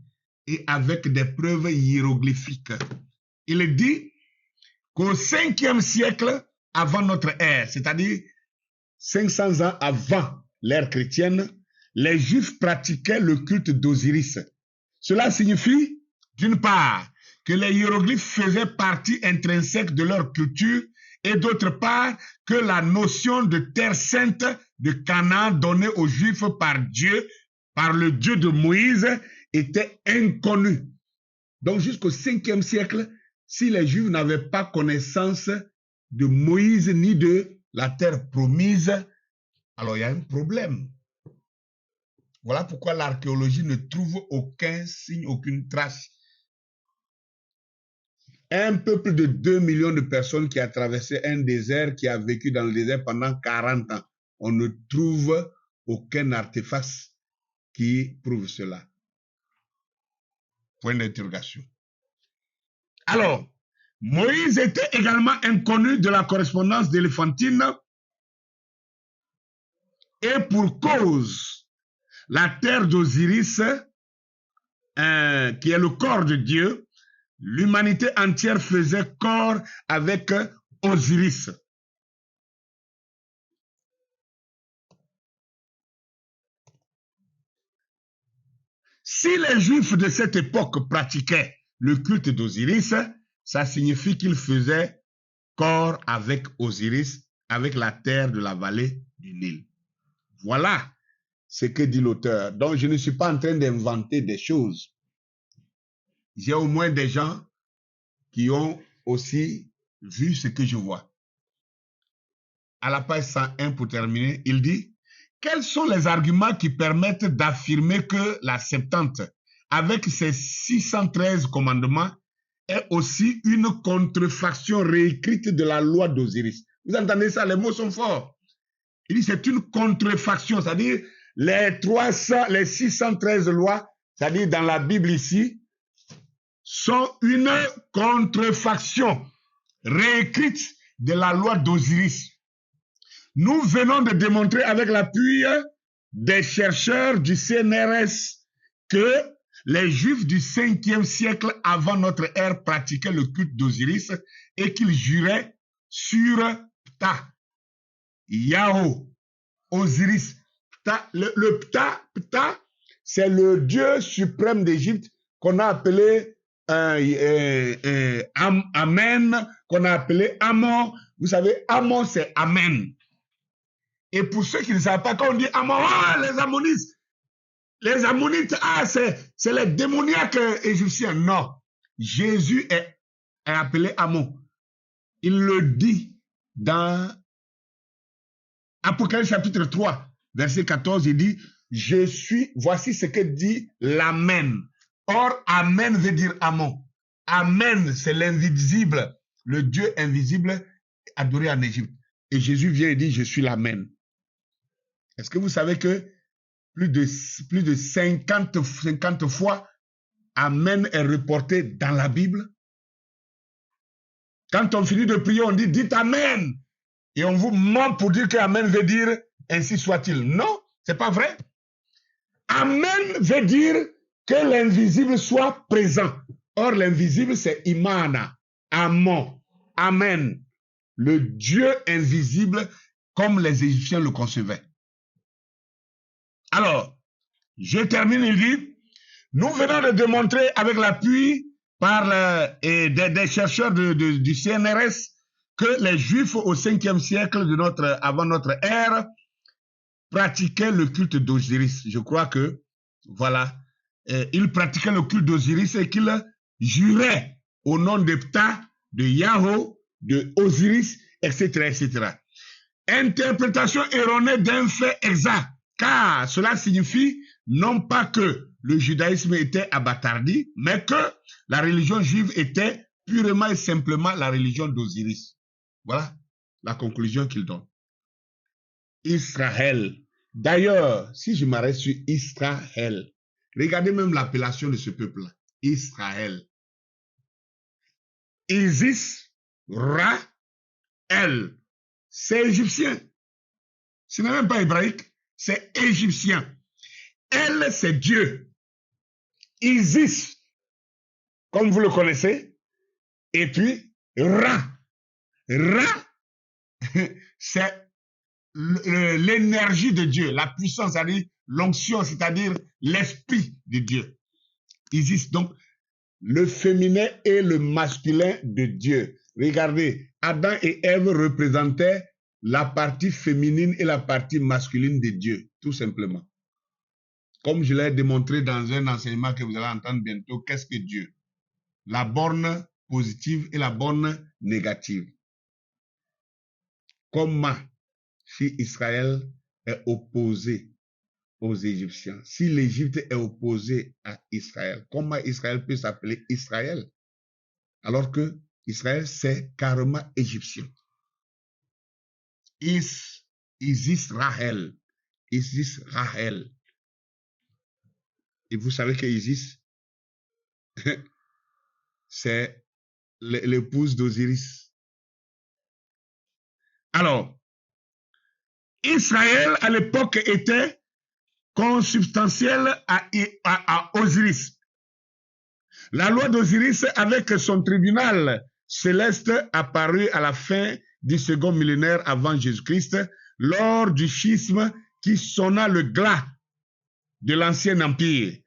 et avec des preuves hiéroglyphiques. Il dit qu'au 5e siècle avant notre ère, c'est-à-dire 500 ans avant l'ère chrétienne, les Juifs pratiquaient le culte d'Osiris. Cela signifie, d'une part, que les hiéroglyphes faisaient partie intrinsèque de leur culture et d'autre part, que la notion de terre sainte de Canaan donnée aux Juifs par Dieu, par le Dieu de Moïse, était inconnue. Donc jusqu'au 5e siècle, si les Juifs n'avaient pas connaissance de Moïse ni de la terre promise, alors il y a un problème. Voilà pourquoi l'archéologie ne trouve aucun signe, aucune trace. Un peuple de 2 millions de personnes qui a traversé un désert, qui a vécu dans le désert pendant 40 ans. On ne trouve aucun artefact qui prouve cela. Point d'interrogation. Alors, Moïse était également inconnu de la correspondance d'éléphantine et pour cause, la terre d'Osiris, qui est le corps de Dieu, l'humanité entière faisait corps avec Osiris. Si les Juifs de cette époque pratiquaient le culte d'Osiris, ça signifie qu'ils faisaient corps avec Osiris, avec la terre de la vallée du Nil. Voilà ce que dit l'auteur. Donc, je ne suis pas en train d'inventer des choses. J'ai au moins des gens qui ont aussi vu ce que je vois. À la page 101 pour terminer, il dit « Quels sont les arguments qui permettent d'affirmer que la Septante, avec ses 613 commandements, est aussi une contrefaction réécrite de la loi d'Osiris ?» Vous entendez ça, les mots sont forts. Il dit c'est une contrefaction, c'est-à-dire les 613 lois, c'est-à-dire dans la Bible ici, sont une contrefaction réécrite de la loi d'Osiris. Nous venons de démontrer avec l'appui des chercheurs du CNRS que les Juifs du 5e siècle avant notre ère pratiquaient le culte d'Osiris et qu'ils juraient sur Ptah, Yahoo, Osiris. Ptah, le Ptah, c'est le dieu suprême d'Égypte qu'on a appelé Amen, qu'on a appelé Amon. Vous savez, Amon, c'est Amen. Et pour ceux qui ne savent pas, quand on dit Amon, les Ammonites, c'est les démoniaques égyptiens. Non, Jésus est appelé Amon. Il le dit dans Apocalypse chapitre 3. verset 14, il dit, je suis, voici ce que dit l'Amen. Or, Amen veut dire Amon. Amen, c'est l'invisible, le Dieu invisible adoré en Égypte. Et Jésus vient et dit, je suis l'Amen. Est-ce que vous savez que plus de 50 fois, Amen est reporté dans la Bible? Quand on finit de prier, on dit, dites Amen. Et on vous ment pour dire que Amen veut dire, ainsi soit-il. Non, c'est pas vrai. Amen veut dire que l'invisible soit présent. Or, l'invisible, c'est Imana, Amon, Amen, le Dieu invisible comme les Égyptiens le concevaient. Alors, je termine, il dit, nous venons de démontrer avec l'appui par des chercheurs du CNRS que les Juifs au 5e siècle avant notre ère pratiquaient le culte d'Osiris. Je crois que, voilà, ils pratiquaient le culte d'Osiris et qu'ils juraient au nom de Ptah, de Yahoo, de Osiris, etc., etc. Interprétation erronée d'un fait exact, car cela signifie non pas que le judaïsme était abattardi, mais que la religion juive était purement et simplement la religion d'Osiris. Voilà la conclusion qu'il donne. Israël. D'ailleurs, si je m'arrête sur Israël, regardez même l'appellation de ce peuple-là. Israël. Isis, Ra, El. C'est égyptien. Ce n'est même pas hébraïque, c'est égyptien. El, c'est Dieu. Isis, comme vous le connaissez. Et puis, Ra. Ra, c'est l'énergie de Dieu, la puissance, c'est-à-dire l'onction, c'est-à-dire l'esprit de Dieu. Isis, donc, le féminin et le masculin de Dieu. Regardez, Adam et Ève représentaient la partie féminine et la partie masculine de Dieu, tout simplement. Comme je l'ai démontré dans un enseignement que vous allez entendre bientôt, qu'est-ce que Dieu? La borne positive et la borne négative. Comment, si Israël est opposé aux Égyptiens, si l'Égypte est opposée à Israël, comment Israël peut s'appeler Israël? Alors que Israël, c'est carrément égyptien. Isis Rahel. Isis Rahel. Et vous savez que Isis, c'est l'épouse d'Osiris. Alors, Israël, à l'époque, était consubstantiel à Osiris. La loi d'Osiris, avec son tribunal céleste, apparut à la fin du second millénaire avant Jésus-Christ, lors du schisme qui sonna le glas de l'ancien empire.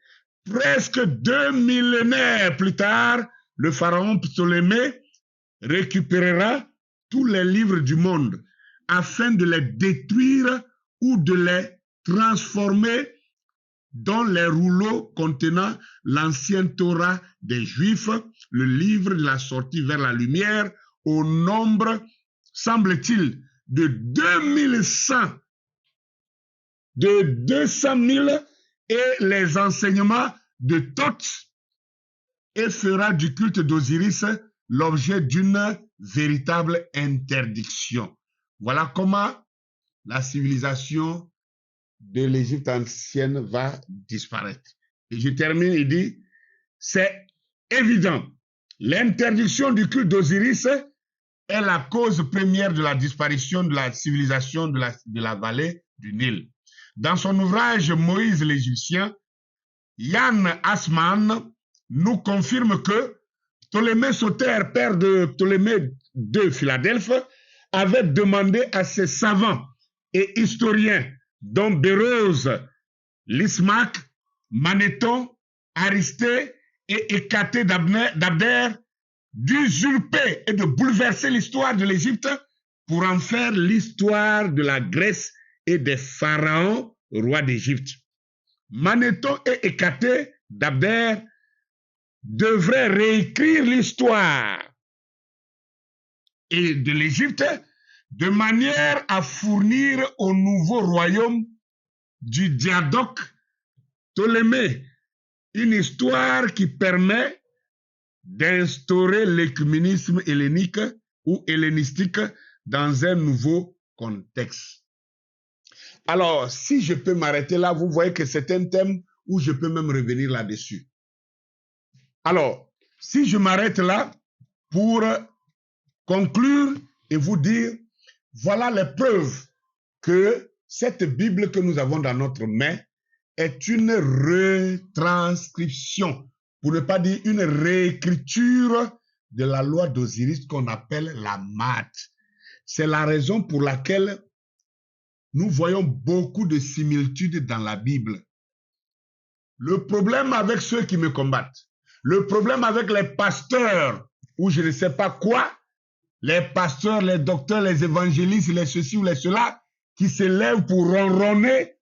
Presque 2 millénaires plus tard, le pharaon Ptolémée récupérera tous les livres du monde afin de les détruire ou de les transformer dans les rouleaux contenant l'ancien Torah des Juifs, le livre de la sortie vers la lumière, au nombre, semble-t-il, de 2100, de 200 000, et les enseignements de Thoth, et fera du culte d'Osiris l'objet d'une véritable interdiction. Voilà comment la civilisation de l'Égypte ancienne va disparaître. Et je termine, il dit, c'est évident, l'interdiction du culte d'Osiris est la cause première de la disparition de la civilisation de la vallée du Nil. Dans son ouvrage Moïse l'Égyptien, Yann Assmann nous confirme que Ptolémée Soter, père de Ptolémée de Philadelphie, avait demandé à ses savants et historiens, dont Béroze, Lismac, Manéthon, Aristée et Hécatée d'Abder, d'usurper et de bouleverser l'histoire de l'Égypte pour en faire l'histoire de la Grèce et des pharaons, rois d'Égypte. Manéthon et Hécatée d'Abder devraient réécrire l'histoire et de l'Égypte de manière à fournir au nouveau royaume du diadoque Ptolémée, une histoire qui permet d'instaurer l'écuménisme hellénique ou hellénistique dans un nouveau contexte. Alors, si je peux m'arrêter là, vous voyez que c'est un thème où je peux même revenir là-dessus. Alors, si je m'arrête là pour conclure et vous dire, voilà les preuves que cette Bible que nous avons dans notre main est une retranscription, pour ne pas dire une réécriture de la loi d'Osiris qu'on appelle la Math. C'est la raison pour laquelle nous voyons beaucoup de similitudes dans la Bible. Le problème avec ceux qui me combattent, le problème avec les pasteurs, ou je ne sais pas quoi, les pasteurs, les docteurs, les évangélistes, les ceci ou les cela, qui se lèvent pour ronronner,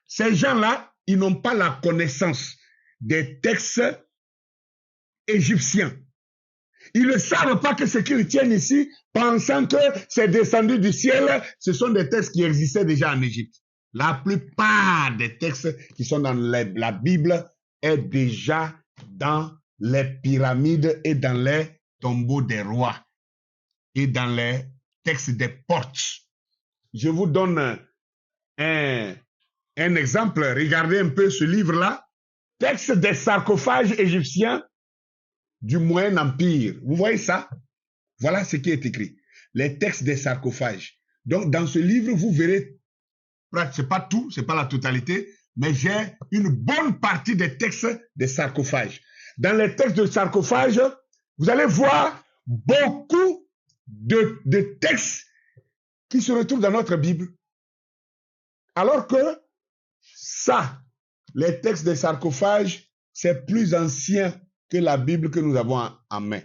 ces gens-là, ils n'ont pas la connaissance des textes égyptiens. Ils ne savent pas que ce qu'ils tiennent ici, pensant que c'est descendu du ciel, ce sont des textes qui existaient déjà en Égypte. La plupart des textes qui sont dans la Bible est déjà dans les pyramides et dans les tombeaux des rois et dans les textes des portes. Je vous donne un exemple. Regardez un peu ce livre-là. Texte des sarcophages égyptiens du Moyen Empire. Vous voyez ça? Voilà ce qui est écrit. Les textes des sarcophages. Donc, dans ce livre, vous verrez, c'est pas tout, c'est pas la totalité, mais j'ai une bonne partie des textes des sarcophages. Dans les textes de sarcophages, vous allez voir beaucoup de textes qui se retrouvent dans notre Bible. Alors que ça, les textes des sarcophages, c'est plus ancien que la Bible que nous avons en main.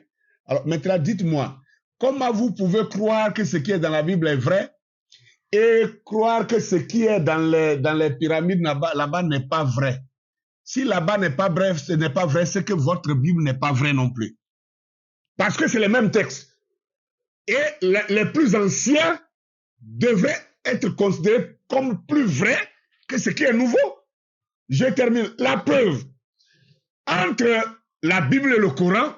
Alors maintenant, dites-moi, comment vous pouvez croire que ce qui est dans la Bible est vrai et croire que ce qui est dans les pyramides là-bas n'est pas vrai? Si là-bas n'est pas vrai, ce n'est pas vrai, c'est que votre Bible n'est pas vraie non plus. Parce que c'est les mêmes textes. Et les plus anciens devraient être considérés comme plus vrais que ce qui est nouveau. Je termine. La preuve. Entre la Bible et le Coran,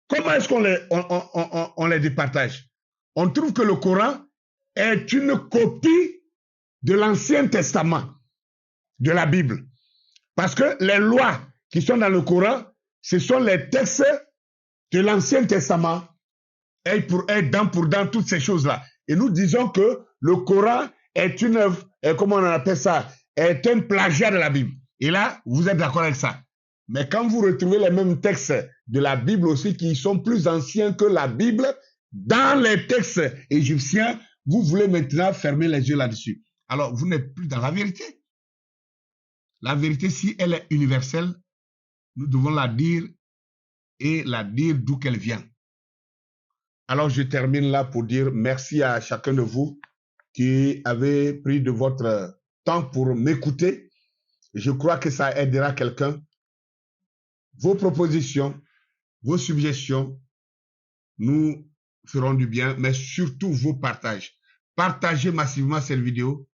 comment est-ce qu'on les départage? On trouve que le Coran est une copie de l'Ancien Testament, de la Bible. Parce que les lois qui sont dans le Coran, ce sont les textes de l'Ancien Testament, et pour dans toutes ces choses-là. Et nous disons que le Coran est une œuvre, comment on appelle ça, est un plagiat de la Bible. Et là, vous êtes d'accord avec ça. Mais quand vous retrouvez les mêmes textes de la Bible aussi, qui sont plus anciens que la Bible, dans les textes égyptiens, vous voulez maintenant fermer les yeux là-dessus. Alors, vous n'êtes plus dans la vérité. La vérité, si elle est universelle, nous devons la dire et la dire d'où qu'elle vient. Alors, je termine là pour dire merci à chacun de vous qui avez pris de votre temps pour m'écouter. Je crois que ça aidera quelqu'un. Vos propositions, vos suggestions nous feront du bien, mais surtout vos partages. Partagez massivement cette vidéo,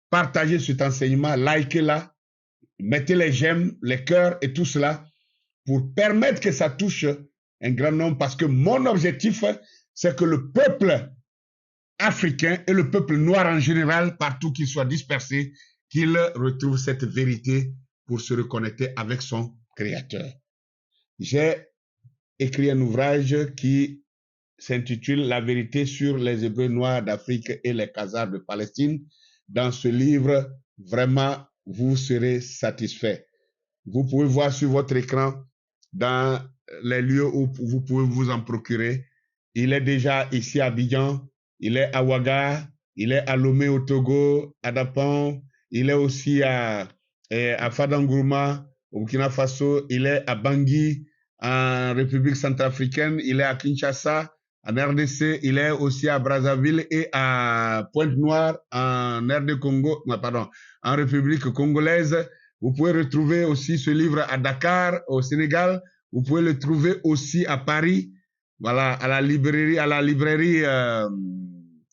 partagez cet enseignement, likez-la, mettez les j'aime, les cœurs et tout cela pour permettre que ça touche un grand nombre, parce que mon objectif, c'est que le peuple africain et le peuple noir en général, partout qu'il soit dispersé, qu'il retrouve cette vérité pour se reconnecter avec son Créateur. J'ai écrit un ouvrage qui s'intitule « La vérité sur les Hébreux noirs d'Afrique et les Khazars de Palestine ». Dans ce livre, vraiment, vous serez satisfait. Vous pouvez voir sur votre écran dans les lieux où vous pouvez vous en procurer. Il est déjà ici à Abidjan, il est à Ouaga, il est à Lomé au Togo, à Dapan, il est aussi à Fadangurma, au Burkina Faso, il est à Bangui, en République centrafricaine, il est à Kinshasa, en RDC, il est aussi à Brazzaville et à Pointe-Noire, en Congo, pardon, en République congolaise. Vous pouvez retrouver aussi ce livre à Dakar, au Sénégal. Vous pouvez le trouver aussi à Paris, voilà, à la librairie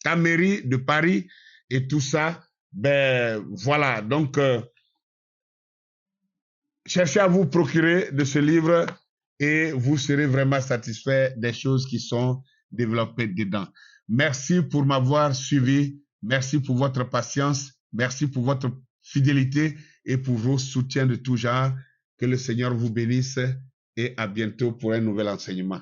Taméry de Paris. Et tout ça, Ben voilà, donc cherchez à vous procurer de ce livre et vous serez vraiment satisfait des choses qui sont développées dedans. Merci pour m'avoir suivi. Merci pour votre patience. Merci pour votre fidélité et pour vos soutiens de tout genre. Que le Seigneur vous bénisse et à bientôt pour un nouvel enseignement.